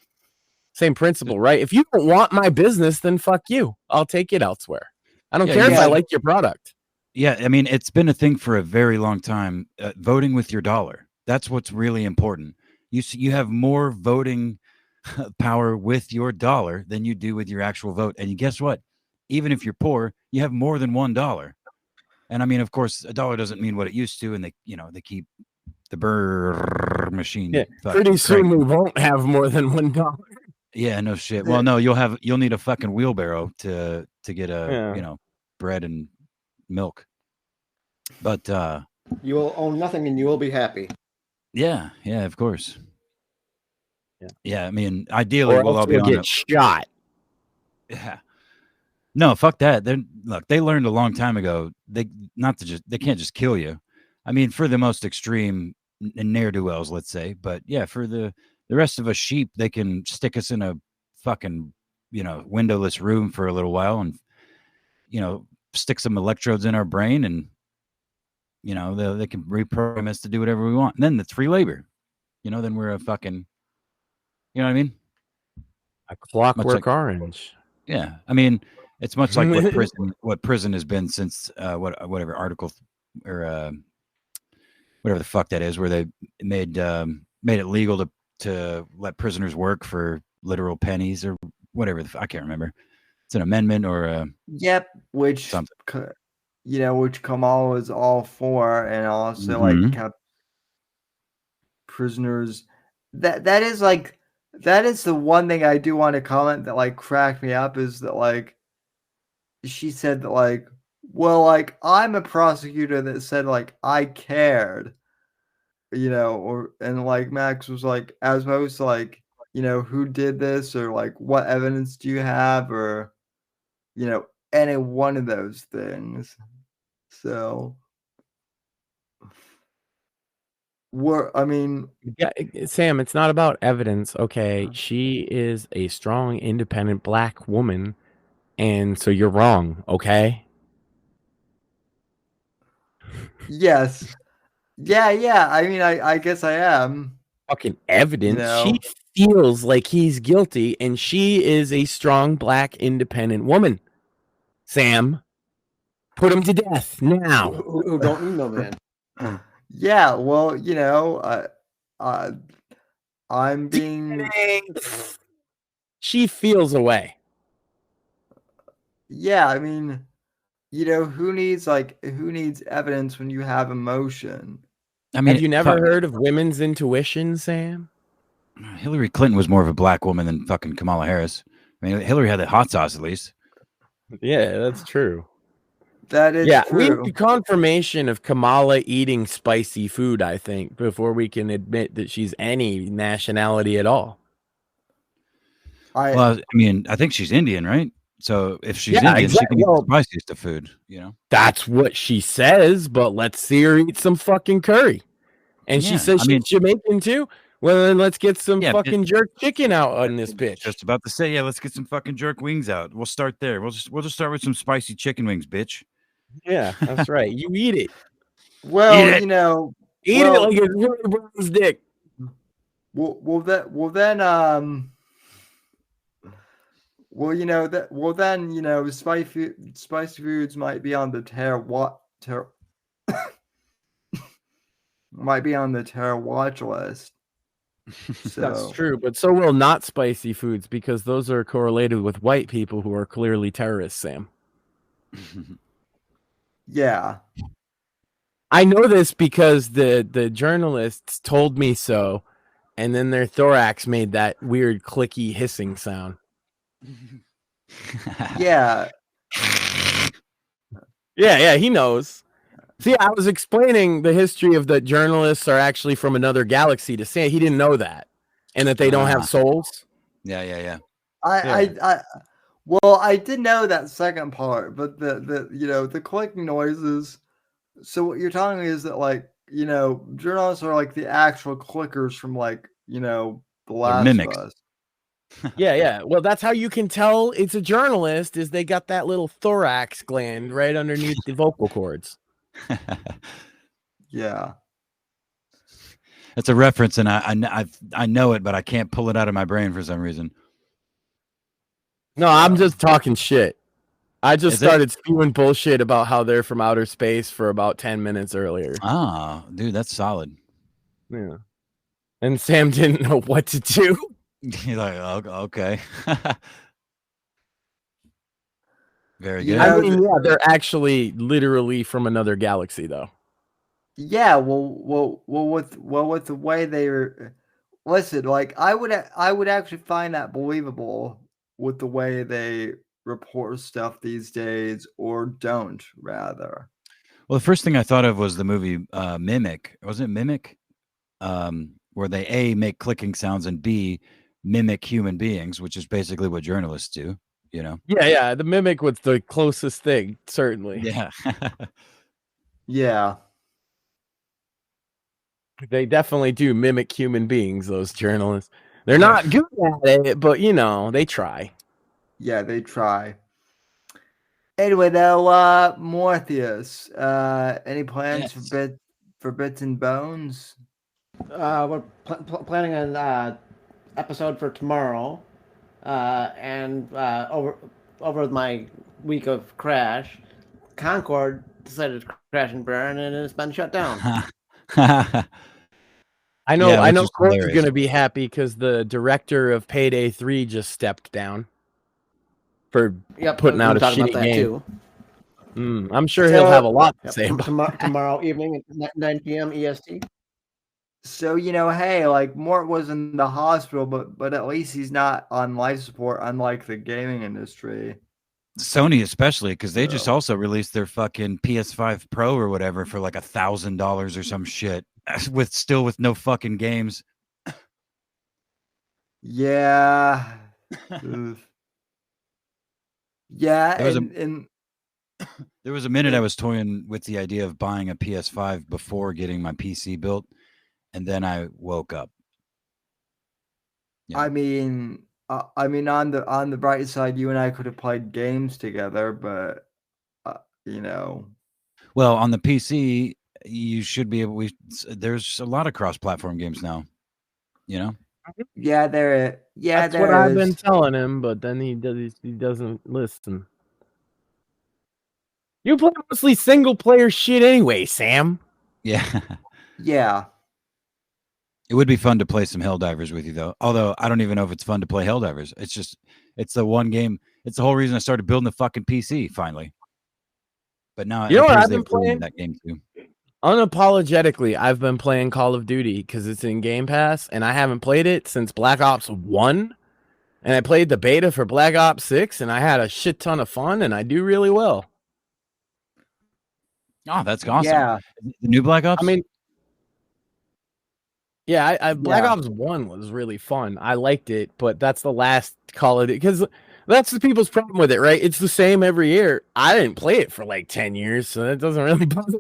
Same principle, right? If you don't want my business, then fuck you. I'll take it elsewhere. I don't care if I like your product. Yeah, I mean, it's been a thing for a very long time. Voting with your dollar. That's what's really important. You have more voting power with your dollar than you do with your actual vote. And guess what? Even if you're poor, you have more than $1. And I mean, of course, a dollar doesn't mean what it used to. And they keep the brr machine. Yeah, pretty soon we won't have more than $1. Yeah, no shit. Well, no, you'll need a fucking wheelbarrow to get bread and milk. But you will own nothing and you will be happy. Yeah, of course. Yeah, I mean, ideally we'll all be get shot. Yeah. No, fuck that. They learned a long time ago they can't just kill you. I mean, for the most extreme ne'er-do-wells, let's say, but yeah, for the rest of us sheep, they can stick us in a fucking windowless room for a little while and, stick some electrodes in our brain and, they can reprogram us to do whatever we want. And then it's free labor. Then we're a fucking, you know what I mean? A Clockwork Orange. Yeah. I mean, it's much like what prison has been since whatever article or whatever the fuck that is, where they made it legal to let prisoners work for literal pennies or whatever. I can't remember. It's an amendment or yep, which something. Which Kamal was all for, and also like kept prisoners. That is the one thing I do want to comment that like cracked me up is that like she said that like, well, like I'm a prosecutor that said like I cared, and like Max was like, as opposed to like, who did this or like what evidence do you have or any one of those things. So yeah, Sam, it's not about evidence. Okay, she is a strong, independent black woman, and so you're wrong. Okay. Yes. Yeah. I mean, I guess I am. Fucking evidence. She feels like he's guilty, and she is a strong, black, independent woman. Sam, put him to death now. Who don't you know, man? Yeah, well, I'm being. She feels away. Yeah, I mean, who needs evidence when you have emotion? I mean, have you never heard of women's intuition, Sam? Hillary Clinton was more of a black woman than fucking Kamala Harris. I mean, Hillary had the hot sauce at least. Yeah, that's true. That is true. We need confirmation of Kamala eating spicy food, I think, before we can admit that she's any nationality at all. I think she's Indian, right? So if she's Indian, exactly. She can eat the spiciest of food, That's what she says, but let's see her eat some fucking curry. And she says she's Jamaican too? Well, then let's get some fucking jerk chicken out on this bitch. Just about to say, let's get some fucking jerk wings out. We'll start there. We'll just start with some spicy chicken wings, bitch. Yeah, that's right. You eat it. Well, eat it like it's Willie Brown's dick. Well, spicy foods might be on the might be on the terror watch list. So. That's true, but so will not spicy foods because those are correlated with white people who are clearly terrorists, Sam. Yeah. I know this because the journalists told me so, and then their thorax made that weird clicky hissing sound. Yeah. Yeah, he knows. See, I was explaining the history of the journalists are actually from another galaxy to say he didn't know that, and that they don't have souls. Yeah. I did know that second part, but the clicking noises. So what you're telling me is that like journalists are like the actual clickers from like The Last of Us. Yeah. Well, that's how you can tell it's a journalist is they got that little thorax gland right underneath the vocal cords. Yeah. It's a reference, and I know it, but I can't pull it out of my brain for some reason. No, I'm just talking shit. I just started spewing bullshit about how they're from outer space for about 10 minutes earlier. Ah, dude, that's solid. Yeah. And Sam didn't know what to do. He's like, okay. Very good. I mean, they're actually literally from another galaxy, though. Yeah, well, with the way they're, listen, like I would actually find that believable with the way they report stuff these days, or don't rather. Well, the first thing I thought of was the movie Mimic. Wasn't it Mimic? Where they A, make clicking sounds, and B, mimic human beings, which is basically what journalists do. Yeah, the Mimic was the closest thing, certainly. Yeah. Yeah. They definitely do mimic human beings, those journalists. They're not good at it, but they try. Yeah, they try. Anyway, though, Morpheus, any plans Yes. for bits and bones? We're planning an episode for tomorrow, and over my week of crash, Concord decided to crash and burn, and it's been shut down. I know. Yeah, I which know. was Corey's hilarious. gonna be happy because the director of Payday 3 just stepped down for Yep, putting we out a talked about shitty that game. too. I'm sure he'll So- have a lot to Yep, say about it. tomorrow evening at 9 p.m. EST. So, hey, like Mort was in the hospital, but at least he's not on life support, unlike the gaming industry. Sony especially, because they just So- also released their fucking PS5 Pro or whatever for like $1,000 or some shit, with no fucking games. Yeah. Oof. Yeah, There was and There was a minute I was toying with the idea of buying a PS5 before getting my PC built, and then I woke up. Yeah. I mean, on the bright side, you and I could have played games together, but you know, Well, on the PC, you should be able. There's a lot of cross-platform games now. You know. yeah, That's there what I've is. been telling him, but then he doesn't listen. You play mostly single player shit anyway, Sam. Yeah. Yeah. It would be fun to play some Helldivers with you, though. Although I don't even know if it's fun to play Helldivers. It's the one game. It's the whole reason I started building the fucking PC finally. But now You know it what appears I've been they've ruined playing? that game too. Unapologetically, I've been playing Call of Duty because it's in Game Pass, and I haven't played it since Black Ops 1. And I played the beta for Black Ops 6, and I had a shit ton of fun, and I do really well. Oh, that's awesome. Yeah. The new Black Ops? I mean, yeah, I Black Yeah. Ops 1 was really fun. I liked it, but that's the last Call of Duty, because that's the people's problem with it, right? It's the same every year. I didn't play it for like 10 years, so that doesn't really bother me.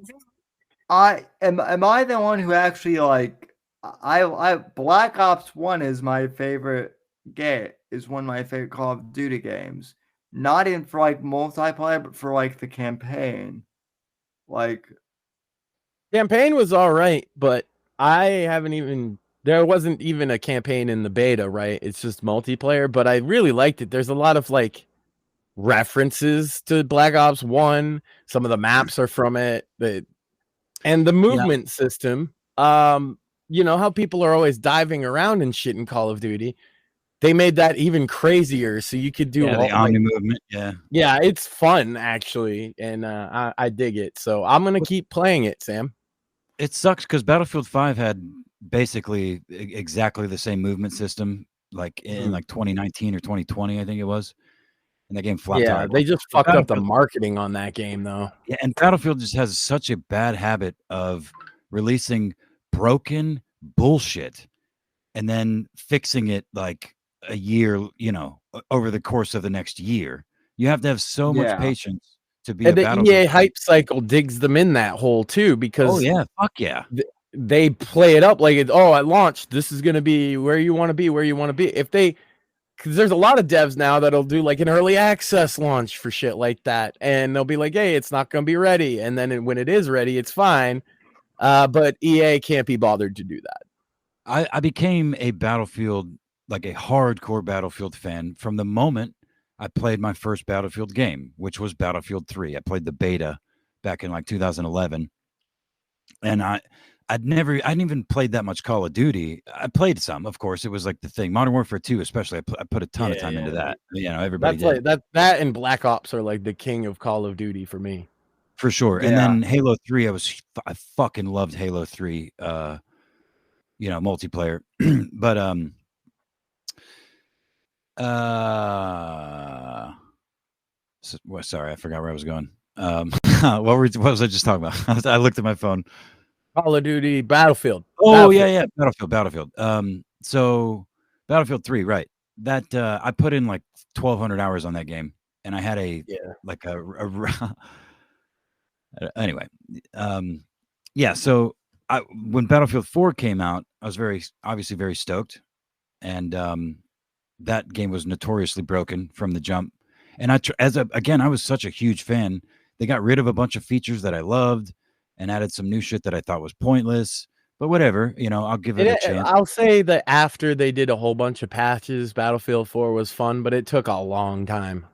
Am I the one who actually like I Black Ops 1 is my favorite game, is one of my favorite Call of Duty games. Not even for like multiplayer, but for like the campaign. Like Campaign was all right, but there wasn't even a campaign in the beta, right? It's just multiplayer, but I really liked it. There's a lot of like references to Black Ops 1. Some of the maps are from it, and the movement system. You know how people are always diving around and shit in Call of Duty. They made that even crazier, so you could do the Omni movement. Yeah, it's fun actually, and I dig it. So I'm gonna keep playing it, Sam. it sucks because Battlefield 5 had basically exactly the same movement system, like in like 2019 or 2020, I think it was. And that game flopped. Yeah, hard. they just fucked up the marketing on that game, though. Yeah, and Battlefield just has such a bad habit of releasing broken bullshit and then fixing it like a year, over the course of the next year. You have to have so much patience to be And a the Battlefield EA hype cycle digs them in that hole too, because fuck yeah. They play it up like at launch, this is going to be where you want to be, because there's a lot of devs now that'll do like an early access launch for shit like that, and they'll be like, hey, it's not going to be ready, and then when it is ready, it's fine. But EA can't be bothered to do that. I became a Battlefield, like a hardcore Battlefield fan from the moment I played my first Battlefield game, which was Battlefield 3. I played the beta back in like 2011. And I hadn't even played that much Call of Duty. I played some, of course. It was like the thing. Modern Warfare 2, especially, I put a ton of time into that. Everybody That's did. like that and Black Ops are like the king of Call of Duty for me. For sure. Yeah. And then Halo 3, I fucking loved Halo 3, multiplayer. But sorry, I forgot where I was going. What was I just talking about? I looked at my phone. Call of Duty, Battlefield. Oh, yeah, Battlefield. So Battlefield 3, right? That I put in like 1,200 hours on that game, and I had anyway. So when Battlefield 4 came out, I was obviously very stoked, and that game was notoriously broken from the jump. And I was such a huge fan. They got rid of a bunch of features that I loved and added some new shit that I thought was pointless. But whatever, I'll give it a chance. I'll say that after they did a whole bunch of patches, Battlefield 4 was fun, but it took a long time.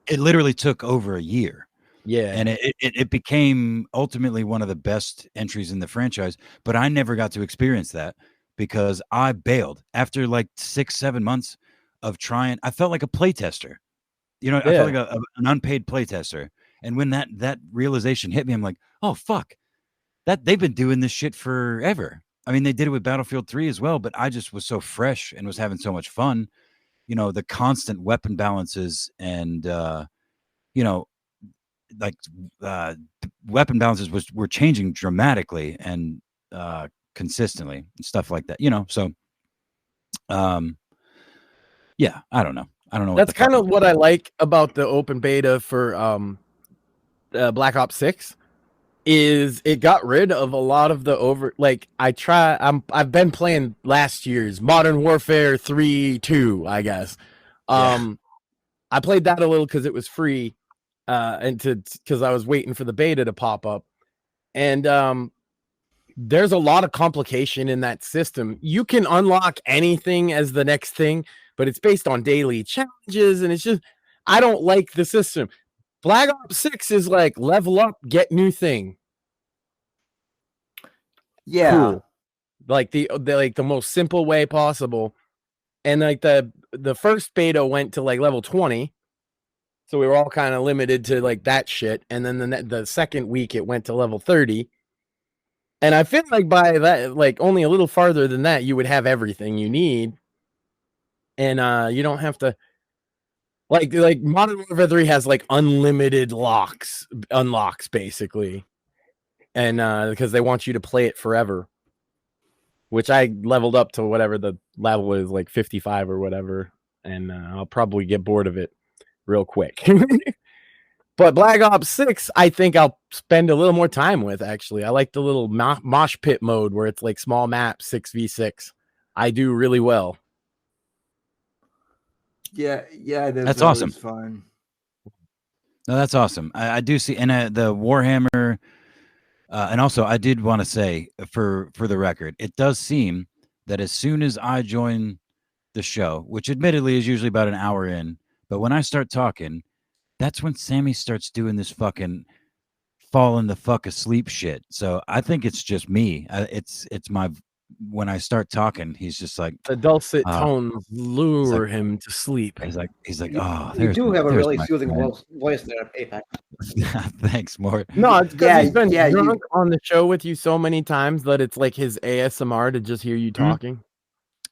It literally took over a year. Yeah. And it became ultimately one of the best entries in the franchise. But I never got to experience that because I bailed after like 6-7 months of trying. I felt like a playtester. I felt like an unpaid playtester. And when that realization hit me, I'm like, oh, fuck. That they've been doing this shit forever. I mean, they did it with Battlefield 3 as well, but I just was so fresh and was having so much fun. The constant weapon balances and weapon balances were changing dramatically and consistently and stuff like that. So yeah, I don't know. That's kind of what I like about the open beta for Black Ops 6. Is it got rid of a lot of the I've been playing last year's Modern Warfare 3-2, I guess. I played that a little because it was free, because I was waiting for the beta to pop up. And there's a lot of complication in that system. You can unlock anything as the next thing, but it's based on daily challenges, and it's just, I don't like the system. Black Ops 6 is like level up, get new thing. Yeah. Cool. Like the most simple way possible. And like the first beta went to like level 20. So we were all kind of limited to like that shit. And then the second week it went to level 30. And I feel like by that, like only a little farther than that, you would have everything you need. And you don't have to like Modern Warfare 3 has like unlimited unlocks basically. And because they want you to play it forever, which I leveled up to whatever the level is, like 55 or whatever. And I'll probably get bored of it real quick. But Black Ops 6, I think I'll spend a little more time with, actually. I like the little mosh pit mode where it's like small map 6v6. I do really well. Yeah, that's awesome. Fun. No, that's awesome. I do see, and the Warhammer, and also I did want to say for the record, it does seem that as soon as I join the show, which admittedly is usually about an hour in, but when I start talking, that's when Sammy starts doing this fucking falling the fuck asleep shit. So I think it's just me. It's my, when I start talking, he's just like the dulcet tones lure him to sleep. He's like, you do have a really soothing voice there, Apex. Thanks, Mort. No, it's because he's been drunk on the show with you so many times that it's like his ASMR to just hear you talking.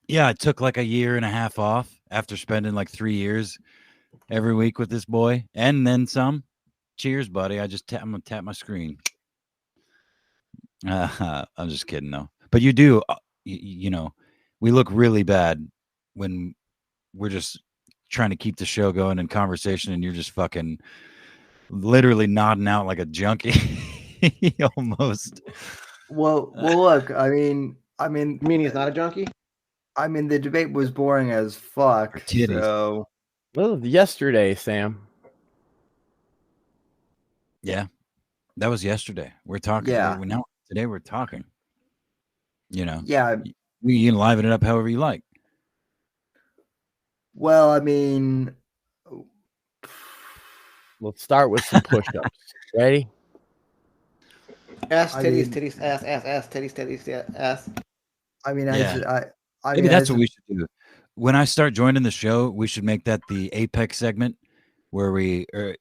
Yeah, I took like a year and a half off after spending like 3 years every week with this boy, and then some. Cheers, buddy. I'm gonna tap my screen. I'm just kidding, though. But you do, you know, we look really bad when we're just trying to keep the show going in conversation, and you're just fucking literally nodding out like a junkie, almost. Well, look. I mean, you mean he's not a junkie? I mean, the debate was boring as fuck. So, well, yesterday, Sam. Yeah, that was yesterday. We're talking. Yeah. Today we're talking. You know. Yeah. You can liven it up however you like. Well, I mean, let's start with some push-ups. Ready? Ass, titties, ass, titties, ass. I mean, yeah. I maybe that's what we should do. When I start joining the show, we should make that the Apex segment, where or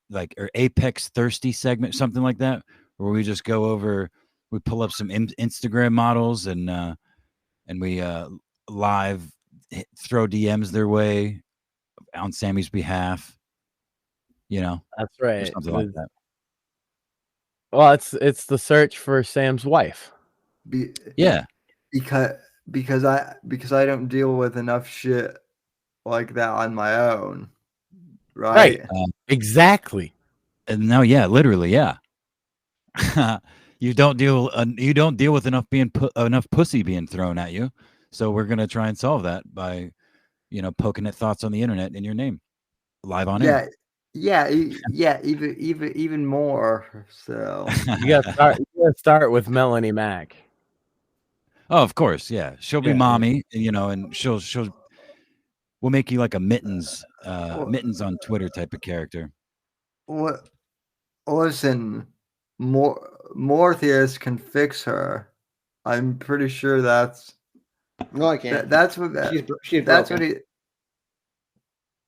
Apex Thirsty segment, something like that, where we just go over, we pull up some Instagram models and we live throw DMs their way on Sammy's behalf. You know, that's right. Or something like that. Well, it's the search for Sam's wife. Yeah, because I don't deal with enough shit like that on my own. Right. Exactly. And no, yeah, literally, yeah. You don't deal with enough pussy being thrown at you. So we're gonna try and solve that by poking at thoughts on the internet in your name, live on air. Even more. So You gotta start with Melanie Mack. Oh, of course, yeah. She'll be mommy, and we'll make you like a mittens on Twitter type of character. what? Listen, Morpheus can fix her. I'm pretty sure that's. No, I can't. That's what. She's that's broken. what he.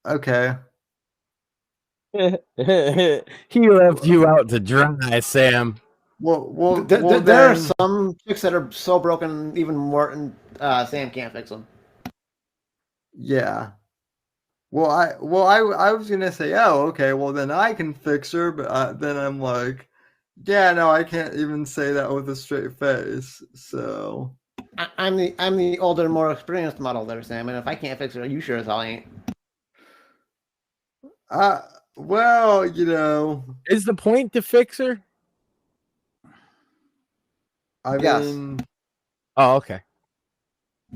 Okay. He left you out to dry, Sam. Well, there are some chicks that are so broken, even Morton, Sam can't fix them. Yeah. Well, I was gonna say, oh, okay, well then I can fix her, but then I'm like, yeah, no, I can't even say that with a straight face. So I'm the older, more experienced model there, Sam, and if I can't fix her, you sure as hell ain't. Well, is the point to fix her? I Yes. mean, oh, okay.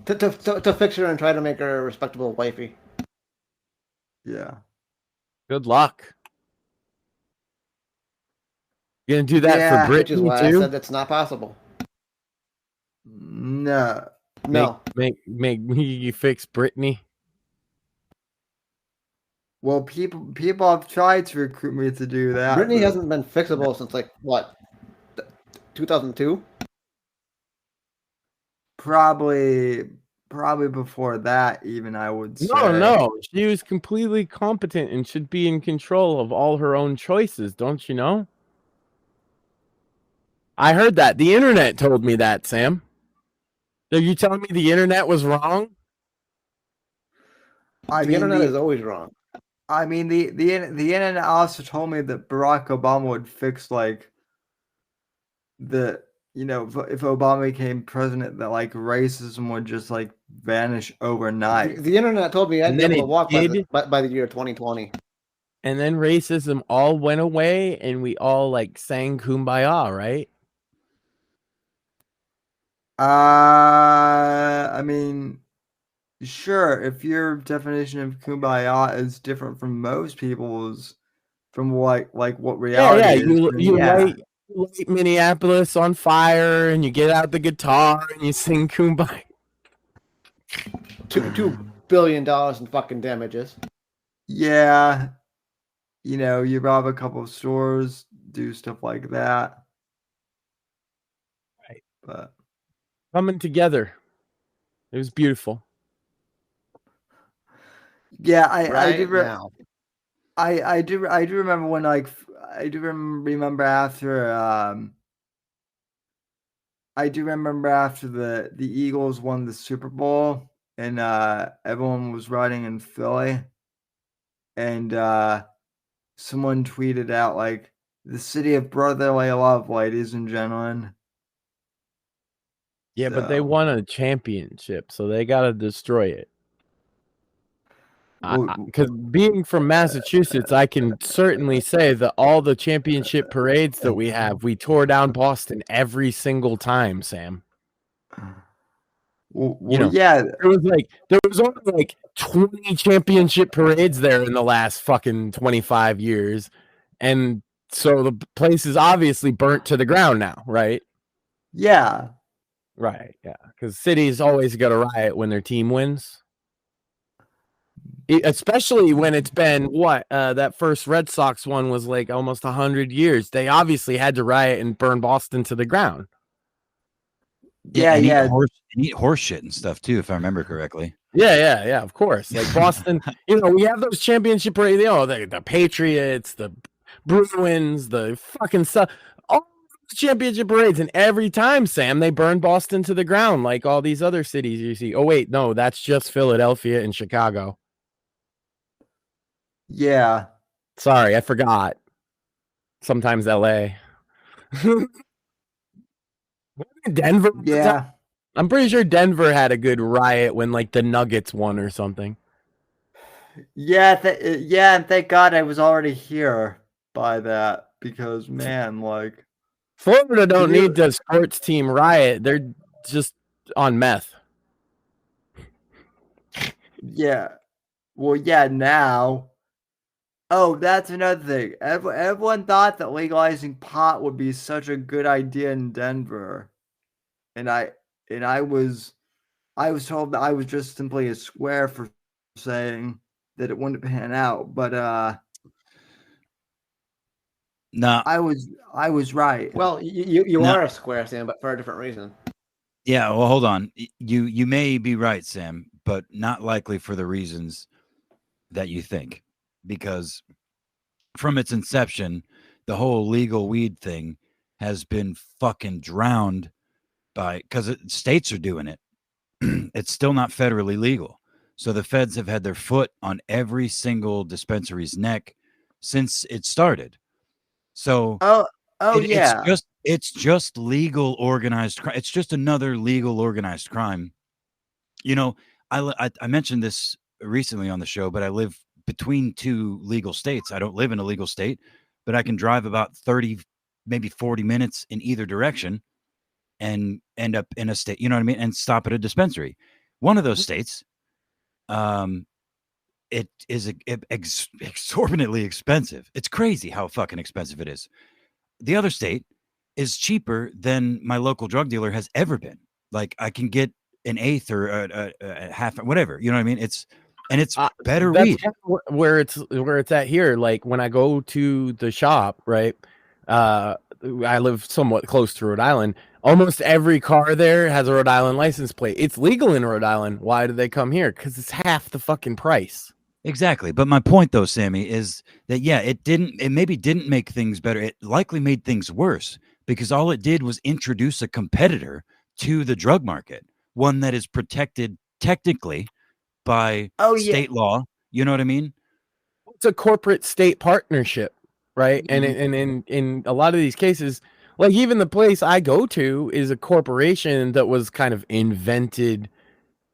To fix her and try to make her a respectable wifey. Yeah. Good luck. You gonna do that for Which is Brittany why too? I said that's not possible. No. No. Make me fix Brittany. Well, people have tried to recruit me to do that. Brittany but hasn't been fixable since like what, 2002? Probably before that, even I would say. No, she was completely competent and should be in control of all her own choices. Don't you know? I heard that. The internet told me that, Sam. Are you telling me the internet was wrong? The internet is always wrong. I mean, the internet also told me that Barack Obama would fix like if Obama became president, that like racism would just like vanish overnight. The internet told me I'd And be then able to it walk by the year 2020. And then racism all went away and we all like sang Kumbaya, right? I mean, sure, if your definition of kumbaya is different from most people's, from what reality is, You light Minneapolis on fire and you get out the guitar and you sing Kumbaya. $2 billion in fucking damages. Yeah, you rob a couple of stores, do stuff like that. Right. But Coming together. It was beautiful. yeah, I do remember when remember after I do remember after the Eagles won the Super Bowl and everyone was riding in Philly and someone tweeted out like, the city of brotherly love, ladies and gentlemen. Yeah, but they won a championship, so they got to destroy it. Because being from Massachusetts, I can certainly say that all the championship parades that we have, we tore down Boston every single time, Sam. Yeah, there was only like 20 championship parades there in the last fucking 25 years, and so the place is obviously burnt to the ground now, right? Yeah. Right, yeah, because cities always got to riot when their team wins. Especially when it's been that first Red Sox one was like almost 100 years. They obviously had to riot and burn Boston to the ground. Yeah. Eat horse shit and stuff too, if I remember correctly. Yeah, of course. Like Boston, we have those championship parades, the Patriots, the Bruins, the fucking stuff, all those championship parades, and every time, Sam, they burn Boston to the ground like all these other cities you see. Oh wait, no, that's just Philadelphia and Chicago. Yeah. Sorry, I forgot. Sometimes LA. Denver. Yeah. I'm pretty sure Denver had a good riot when like the Nuggets won or something. Yeah, and thank God I was already here by that, because man, like Florida don't need the sports team riot. They're just on meth. Yeah. Well, yeah, now. Oh, that's another thing. Everyone thought that legalizing pot would be such a good idea in Denver, and I was told that I was just simply a square for saying that it wouldn't pan out. But No, I was right. Well, you No. are a square, Sam, but for a different reason. yeah. Well, hold on. You may be right, Sam, but not likely for the reasons that you think, because from its inception, the whole legal weed thing has been fucking drowned by because states are doing it. It's still not federally legal. So the feds have had their foot on every single dispensary's neck since it started. So Oh, it's yeah. just legal organized crime. It's just another legal organized crime. You know, I mentioned this recently on the show, but I live between two legal states. I don't live in a legal state, but I can drive about 30, maybe 40 minutes in either direction and end up in a state, you know what I mean, and stop at a dispensary. One of those states, it is exorbitantly expensive. It's crazy how fucking expensive it is. The other state is cheaper than my local drug dealer has ever been. Like I can get an eighth or a half, whatever. You know what I mean? It's better That's weed. kind of where it's at here. Like when I go to the shop, right? I live somewhat close to Rhode Island. Almost every car there has a Rhode Island license plate. It's legal in Rhode Island. Why do they come here? Because it's half the fucking price. Exactly. But my point though, Sammy, is that it maybe didn't make things better. It likely made things worse because all it did was introduce a competitor to the drug market, one that is protected technically by state law. You know what I mean? It's a corporate state partnership, right? And in a lot of these cases, like even the place I go to is a corporation that was kind of invented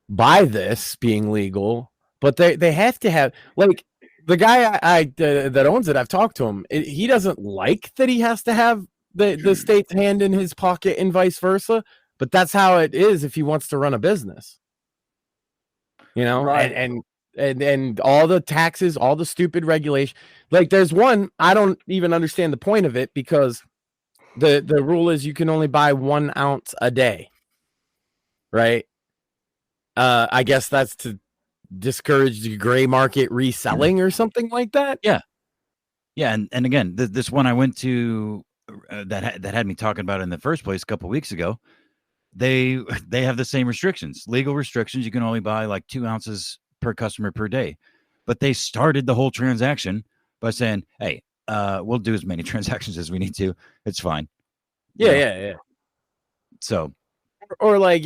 by this being legal, but they have to have, like, the guy that owns it. I've talked to him. He doesn't like that he has to have the state's hand in his pocket and vice versa, but that's how it is if he wants to run a business. You know, Right. and all the taxes, all the stupid regulation. Like there's one, I don't even understand the point of it because the rule is you can only buy 1 ounce a day. Right? I guess that's to discourage the gray market reselling or something like that. Yeah. Yeah, and again, this one I went to that had me talking about it in the first place a couple weeks ago. They have the same restrictions, legal restrictions. You can only buy like 2 ounces per customer per day, but they started the whole transaction by saying, "Hey, we'll do as many transactions as we need to. It's fine." Yeah. So, or like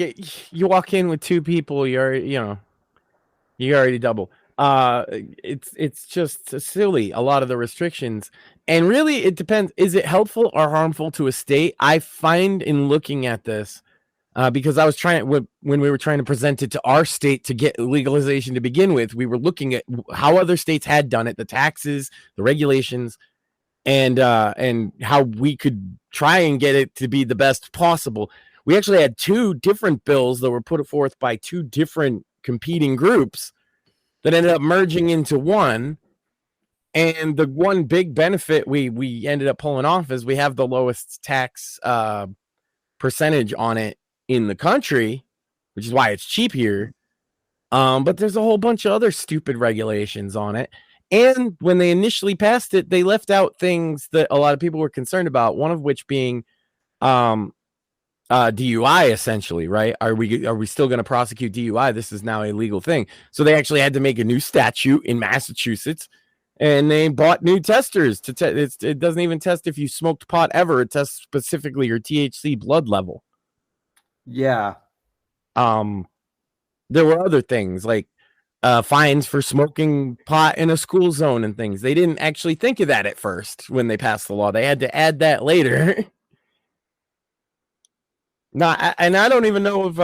you walk in with 2 people, you already double. It's just silly, a lot of the restrictions. And really it depends, is it helpful or harmful to a state? I find in looking at this, because I was when we were trying to present it to our state to get legalization to begin with, we were looking at how other states had done it, the taxes, the regulations, and how we could try and get it to be the best possible. We actually had 2 different bills that were put forth by 2 different competing groups that ended up merging into one. And the one big benefit we ended up pulling off is we have the lowest tax percentage on it in the country, which is why it's cheap here. But there's a whole bunch of other stupid regulations on it. And when they initially passed it, they left out things that a lot of people were concerned about, one of which being DUI, essentially, right? Are we still going to prosecute DUI? This is now a legal thing. So they actually had to make a new statute in Massachusetts, and they bought new testers to test. It doesn't even test if you smoked pot ever. It tests specifically your THC blood level. Yeah. There were other things like fines for smoking pot in a school zone and things. They didn't actually think of that at first when they passed the law. They had to add that later. And I don't even know if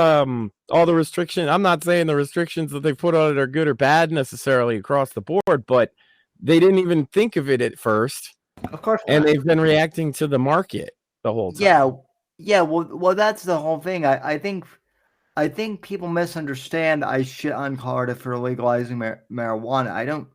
all the restrictions, I'm not saying the restrictions that they put on it are good or bad necessarily across the board, but they didn't even think of it at first. Of course not. And they've been reacting to the market the whole time. Yeah. Well, that's the whole thing. I think I think people misunderstand I shit on Colorado for legalizing marijuana.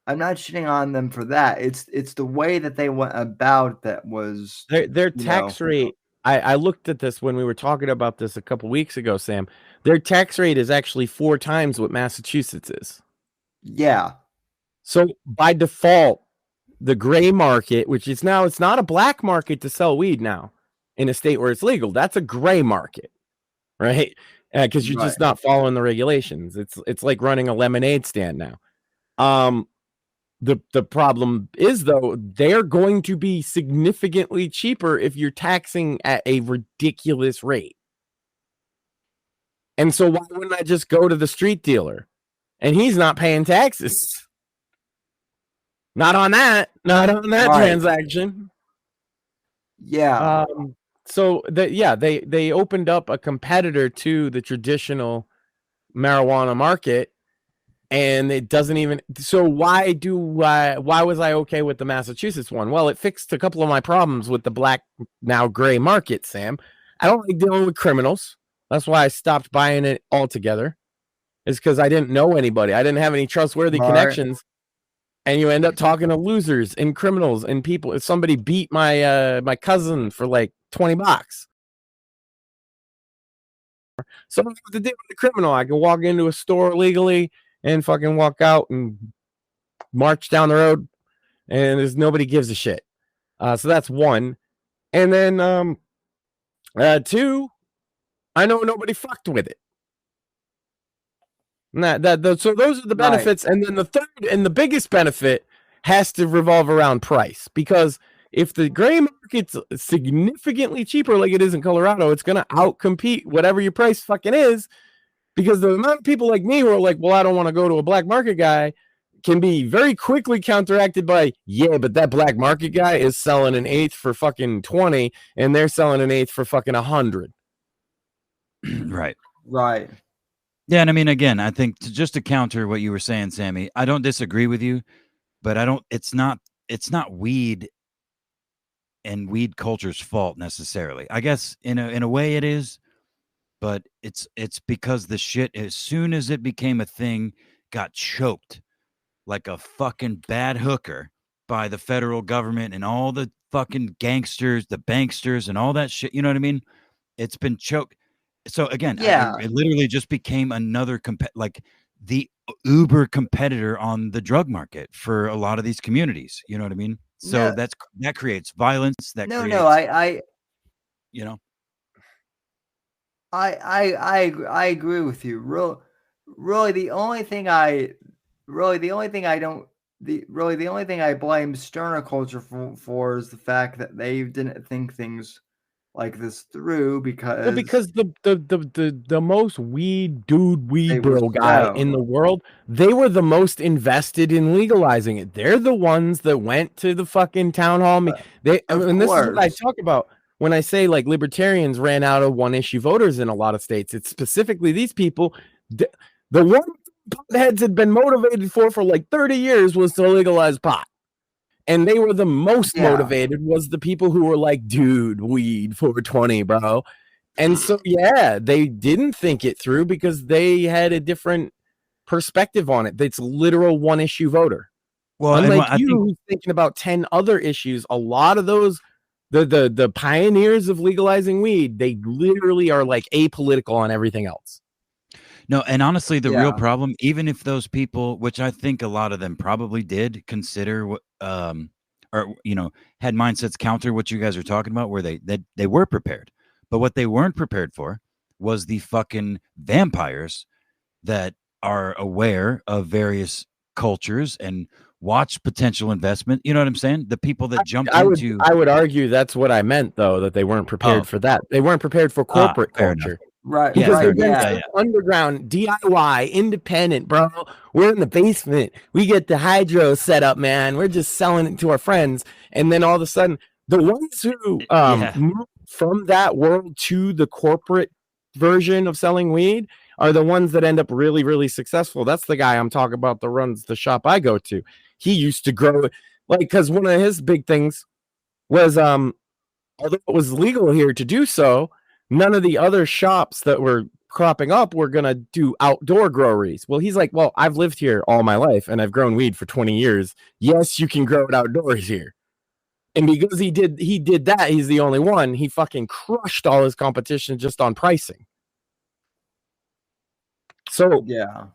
I'm not shitting on them for that. It's the way that they went about that was Their tax rate. I looked at this when we were talking about this a couple weeks ago, Sam. Their tax rate is actually 4 times what Massachusetts is. Yeah. So by default, the gray market, which is now, it's not a black market to sell weed now in a state where it's legal. That's a gray market, right? Because you're just not following the regulations. It's like running a lemonade stand now. The problem is, though, they're going to be significantly cheaper if you're taxing at a ridiculous rate. And so why wouldn't I just go to the street dealer? And he's not paying taxes. Not on that transaction. Yeah. So they opened up a competitor to the traditional marijuana market, and it doesn't even. So why was I okay with the Massachusetts one? Well, it fixed a couple of my problems with the black, now gray market, Sam. I don't like dealing with criminals. That's why I stopped buying it altogether. It's because I didn't know anybody. I didn't have any trustworthy connections. And you end up talking to losers and criminals and people. If somebody beat my my cousin for like $20. So I don't have to deal with the criminal. I can walk into a store legally and fucking walk out and march down the road, and there's nobody gives a shit. So that's one. And then 2, I know nobody fucked with it. So those are the benefits. And then the third and the biggest benefit has to revolve around price, because if the gray market's significantly cheaper like it is in Colorado, it's going to outcompete whatever your price fucking is, because the amount of people like me who are like, well, I don't want to go to a black market guy, can be very quickly counteracted by, yeah, but that black market guy is selling an eighth for fucking 20 and they're selling an eighth for fucking 100. Right. Yeah, and I mean, again, I think just to counter what you were saying, Sammy, I don't disagree with you, but it's not weed and weed culture's fault necessarily. I guess in a way it is, but it's because the shit, as soon as it became a thing, got choked like a fucking bad hooker by the federal government and all the fucking gangsters, the banksters and all that shit. You know what I mean? It's been choked. So again, it literally just became another like the uber competitor on the drug market for a lot of these communities. You know what I mean? So that creates violence. I you know, I agree with you. Really, the only thing I blame stoner culture for is the fact that they didn't think things like this through, because the most weed bro guy in the world, they were the most invested in legalizing it. They're the ones that went to the fucking town hall. And this is what I talk about when I say like libertarians ran out of one issue voters in a lot of states. It's specifically these people. The one heads had been motivated for like 30 years was to legalize pot. And they were the most motivated was the people who were like, dude, weed for 20, bro. And so, they didn't think it through because they had a different perspective on it. It's literal one issue voter. Well, unlike who's thinking about 10 other issues, a lot of those, the pioneers of legalizing weed, they literally are like apolitical on everything else. No, and honestly, the real problem, even if those people, which I think a lot of them probably did consider, or had mindsets counter what you guys are talking about, where they were prepared, but what they weren't prepared for was the fucking vampires that are aware of various cultures and watch potential investment. You know what I'm saying? The people that jumped into. I would argue that's what I meant, though, that they weren't prepared for that. They weren't prepared for corporate culture. Right. Because they've been underground, DIY, independent, bro. We're in the basement. We get the hydro set up, man. We're just selling it to our friends. And then all of a sudden, the ones who move from that world to the corporate version of selling weed are the ones that end up really, really successful. That's the guy I'm talking about that runs the shop I go to. He used to grow, like, because one of his big things was, although it was legal here to do so, none of the other shops that were cropping up were going to do outdoor groweries. Well, he's like, well, I've lived here all my life and I've grown weed for 20 years. Yes, you can grow it outdoors here. And because he did that, he's the only one. He fucking crushed all his competition just on pricing. So Yeah.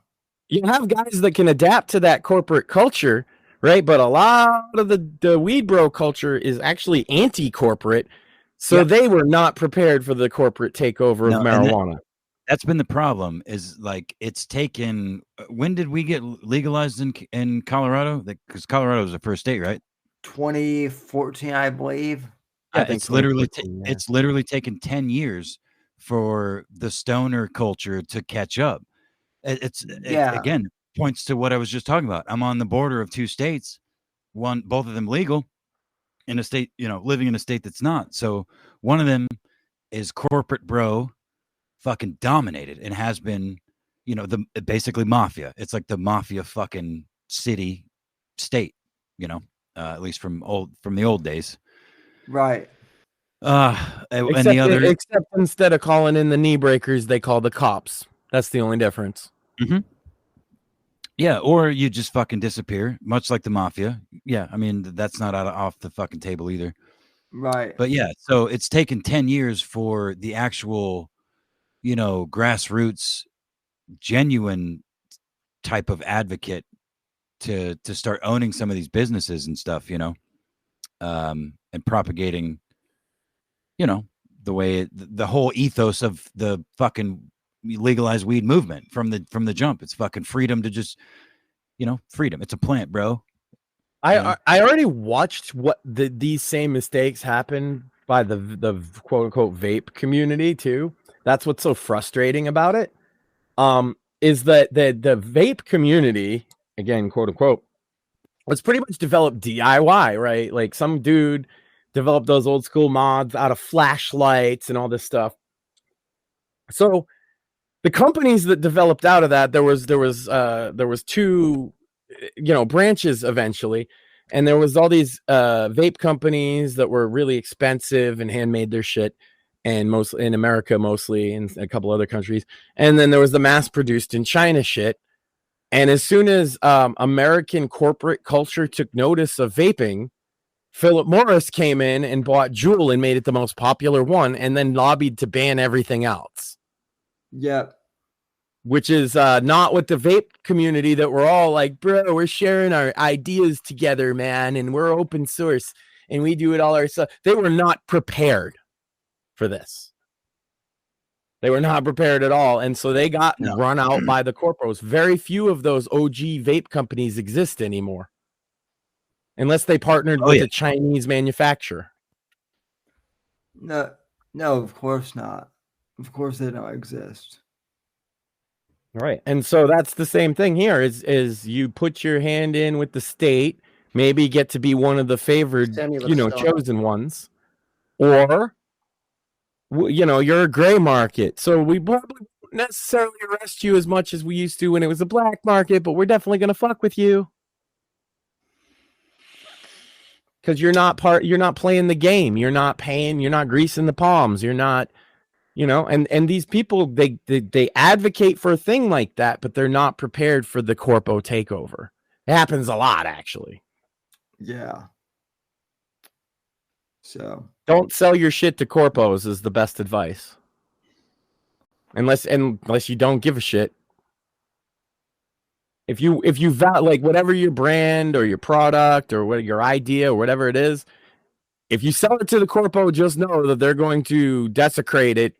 you have guys that can adapt to that corporate culture, right? But a lot of the weed bro culture is actually anti-corporate. So they were not prepared for the corporate takeover of marijuana. That's been the problem, is like it's taken. When did we get legalized in Colorado? Because Colorado was the first state, right? 2014, I believe. I think it's literally taken 10 years for the stoner culture to catch up. It again points to what I was just talking about. I'm on the border of two states, both of them legal, in a state, living in a state that's not. So one of them is corporate bro, fucking dominated, and has been, basically mafia. It's like the mafia fucking state, at least from the old days. Right. Except instead of calling in the knee breakers, they call the cops. That's the only difference. Mm-hmm. Yeah, or you just fucking disappear, much like the mafia. Yeah, I mean, that's not off the fucking table either. Right. But yeah, so it's taken 10 years for the actual, grassroots, genuine type of advocate to start owning some of these businesses and stuff, and propagating, the way the whole ethos of the fucking legalized weed movement from the jump. It's fucking freedom to just, freedom. It's a plant, bro. I already watched what these same mistakes happen by the quote unquote vape community too. That's what's so frustrating about it. Is that the vape community, again, quote unquote, was pretty much developed DIY, right? Like some dude developed those old school mods out of flashlights and all this stuff. So the companies that developed out of that, there was two, branches eventually, and there was all these vape companies that were really expensive and handmade their shit, and mostly in America, mostly in a couple other countries, and then there was the mass-produced in China shit. And as soon as American corporate culture took notice of vaping, Philip Morris came in and bought Juul and made it the most popular one, and then lobbied to ban everything else. Yep. Which is not what the vape community that we're all like, bro, we're sharing our ideas together, man, and we're open source and we do it all ourselves. They were not prepared for this. They were not prepared at all. And so they got run out by the corporates. Very few of those OG vape companies exist anymore. Unless they partnered with a Chinese manufacturer. No, of course not. Of course they don't exist. Right. And so that's the same thing here is you put your hand in with the state, maybe get to be one of the favored, chosen ones, or, you're a gray market. So we probably won't necessarily arrest you as much as we used to when it was a black market, but we're definitely going to fuck with you. Because you're not playing the game. You're not paying, you're not greasing the palms. You're not, and these people, they advocate for a thing like that, but they're not prepared for the corpo takeover. It happens a lot, actually. Yeah. So don't sell your shit to corpos is the best advice. Unless you don't give a shit. If you like whatever your brand or your product or what your idea or whatever it is, if you sell it to the corpo, just know that they're going to desecrate it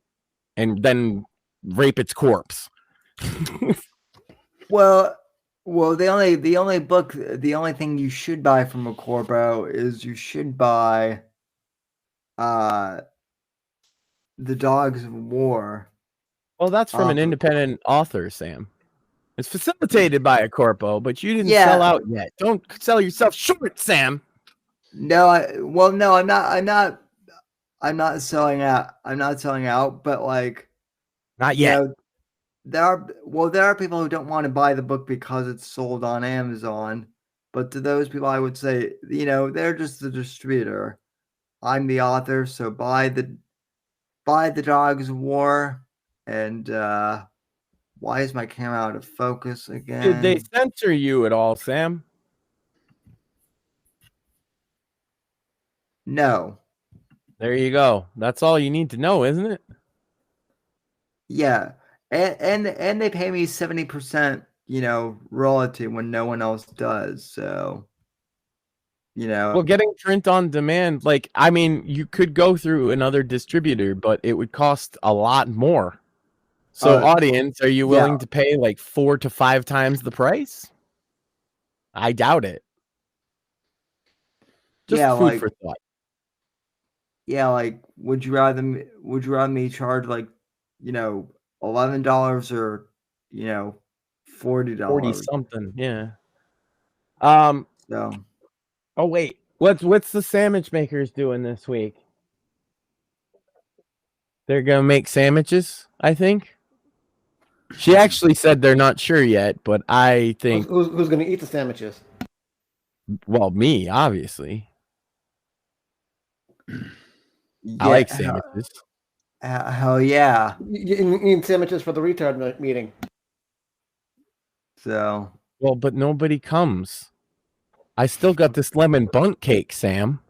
and then rape its corpse. Well, the only thing you should buy from a corpo is you should buy the Dogs of War. Well, that's from an independent author, Sam. It's facilitated by a corpo, but you didn't sell out yet. Don't sell yourself short, Sam. No, I'm not selling out. I'm not selling out, but like, not yet. There are people who don't want to buy the book because it's sold on Amazon. But to those people, I would say, they're just the distributor. I'm the author, so buy the Dogs of War, And why is my camera out of focus again? Did they censor you at all, Sam? No. There you go. That's all you need to know, isn't it? Yeah. And they pay me 70%, royalty when no one else does. So, Well, getting print on demand, you could go through another distributor, but it would cost a lot more. So, audience, are you willing to pay like 4 to 5 times the price? I doubt it. Just food for thought. Yeah, would you rather me charge $11 or $40? 40 something, yeah. So oh wait, what's the sandwich makers doing this week? They're gonna make sandwiches, I think. She actually said they're not sure yet, but I think who's gonna eat the sandwiches? Well, me, obviously. I like sandwiches. Hell yeah. You need sandwiches for the retard meeting. So. Well, but nobody comes. I still got this lemon bundt cake, Sam.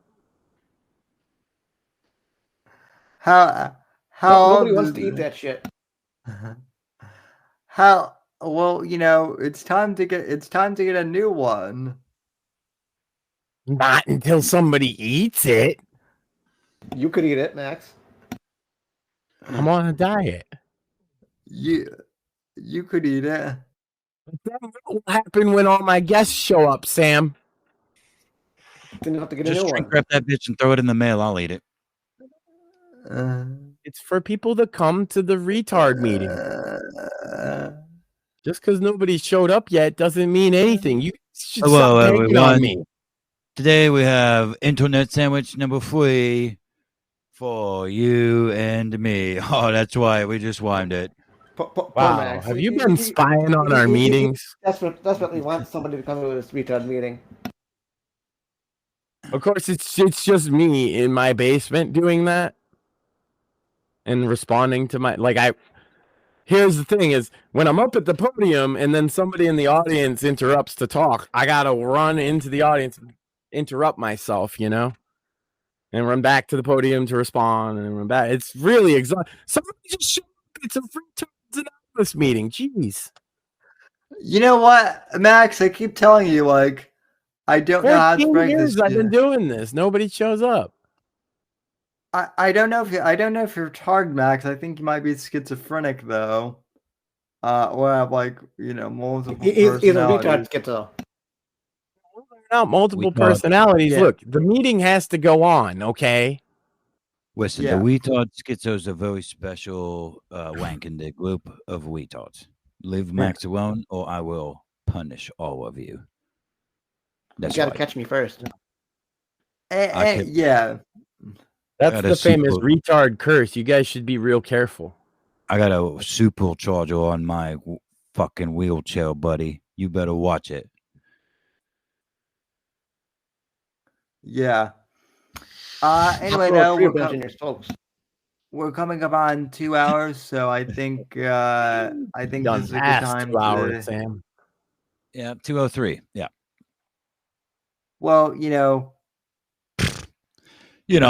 Nobody wants to eat that shit. Well, it's time to get a new one. Not until somebody eats it. You could eat it, Max. I'm on a diet. You could eat it. What will happen when all my guests show up, Sam? Then you have to get Just a new shrink one. wrap that bitch and throw it in the mail. I'll eat it. It's for people to come to the retard meeting. Just because nobody showed up yet doesn't mean anything. You should stop hanging on me. Today we have internet sandwich number 3 for you and me. Oh, that's why we just wimed it. Wow, have you been spying on our meetings? Desperately want somebody to come to this retard meeting. Of course, it's just me in my basement doing that and responding to my Here's the thing: is when I'm up at the podium and then somebody in the audience interrupts to talk, I gotta run into the audience, interrupt myself, and run back to the podium to respond and run back. It's really exhausting. Somebody just show up. It's a Free Anonymous meeting. Jeez. You know what, Max? I keep telling you, I don't know how to break this. I've been doing this. Nobody shows up. I don't know if you're retarded, Max. I think you might be schizophrenic though. Or have multiple personalities. He's a retard schizo. Not multiple personalities. Yeah. Look, the meeting has to go on, okay? Listen, the Weetard Schizo's a very special wanking group of weetards. Leave Max alone, or I will punish all of you. You gotta catch me first. Yeah. That's the famous retard curse. You guys should be real careful. I got a supercharger on my fucking wheelchair, buddy. You better watch it. Yeah. Anyway, though, we're coming up on 2 hours, so I think this is a good time. 2 hours, Sam. Yeah, 2:03. Yeah. Well,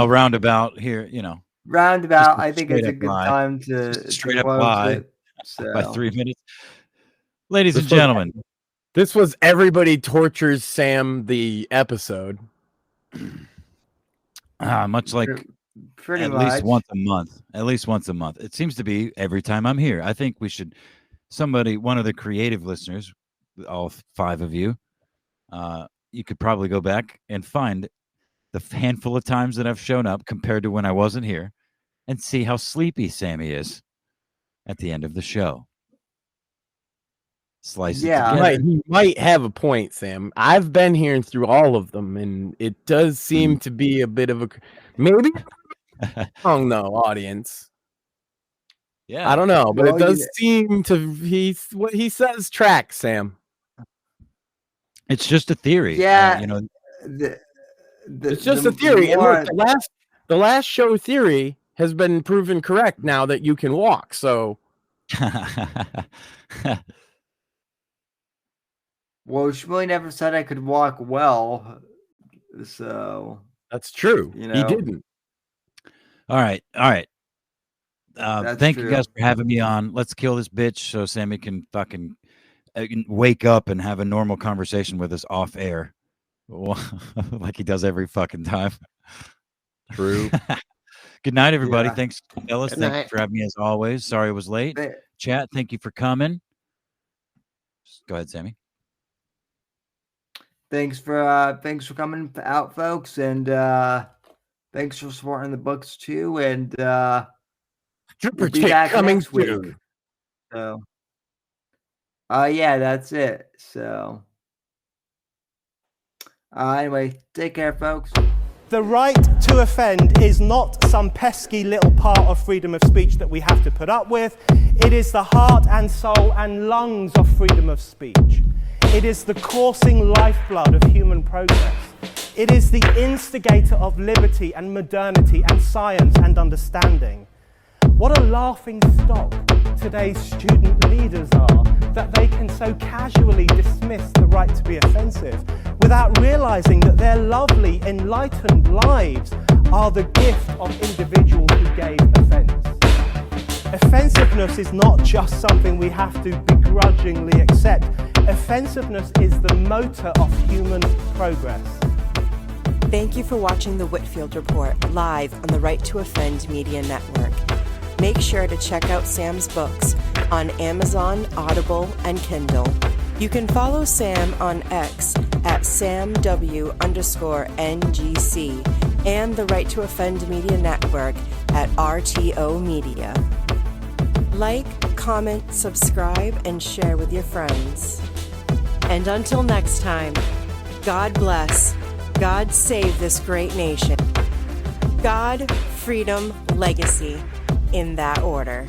roundabout here, roundabout. I think it's a good time to straight up lie by 3 minutes. Ladies and gentlemen, this was Everybody Tortures Sam the episode. Much like pretty at much. least once a month. At least once a month. It seems to be every time I'm here. I think we should one of the creative listeners, all 5 of you, you could probably go back and find the handful of times that I've shown up compared to when I wasn't here and see how sleepy Sammy is at the end of the show. Slice it together. He might have a point, Sam. I've been here through all of them, and it does seem to be a bit of a maybe wrong though, audience. Yeah, I don't know, but it does seem to what he says tracks, Sam. It's just a theory. Yeah, it's just a theory. And look, the last show theory has been proven correct now that you can walk. So Well, she really never said I could walk well. So That's true. You He know. didn't. All right. That's Thank you true. guys for having me on. Let's kill this bitch so Sammy can fucking wake up and have a normal conversation with us off air, like he does every fucking time. True. Good night, everybody. Yeah. Thanks, Ellis. Good Thank you night. for having me as always. Sorry it was late. Th- Chat, thank you for coming. Go ahead, Sammy. Thanks for coming out, folks, and thanks for supporting the books too. And we'll be back coming next week. soon. So, yeah, that's it. So, anyway, take care, folks. The right to offend is not some pesky little part of freedom of speech that we have to put up with. It is the heart and soul and lungs of freedom of speech. It is the coursing lifeblood of human progress. It is the instigator of liberty and modernity and science and understanding. What a laughing stock today's student leaders are, that they can so casually dismiss the right to be offensive without realizing that their lovely, enlightened lives are the gift of individuals who gave offense. Offensiveness is not just something we have to begrudgingly accept. Offensiveness is the motor of human progress. Thank you for watching the Whitfield Report live on the Right to Offend Media Network. Make sure to check out Sam's books on Amazon, Audible, and Kindle. You can follow Sam on X at SamW_NGC and the Right to Offend Media Network at RTO Media. Like, comment, subscribe, and share with your friends. And until next time, God bless, God save this great nation. God, freedom, legacy, in that order.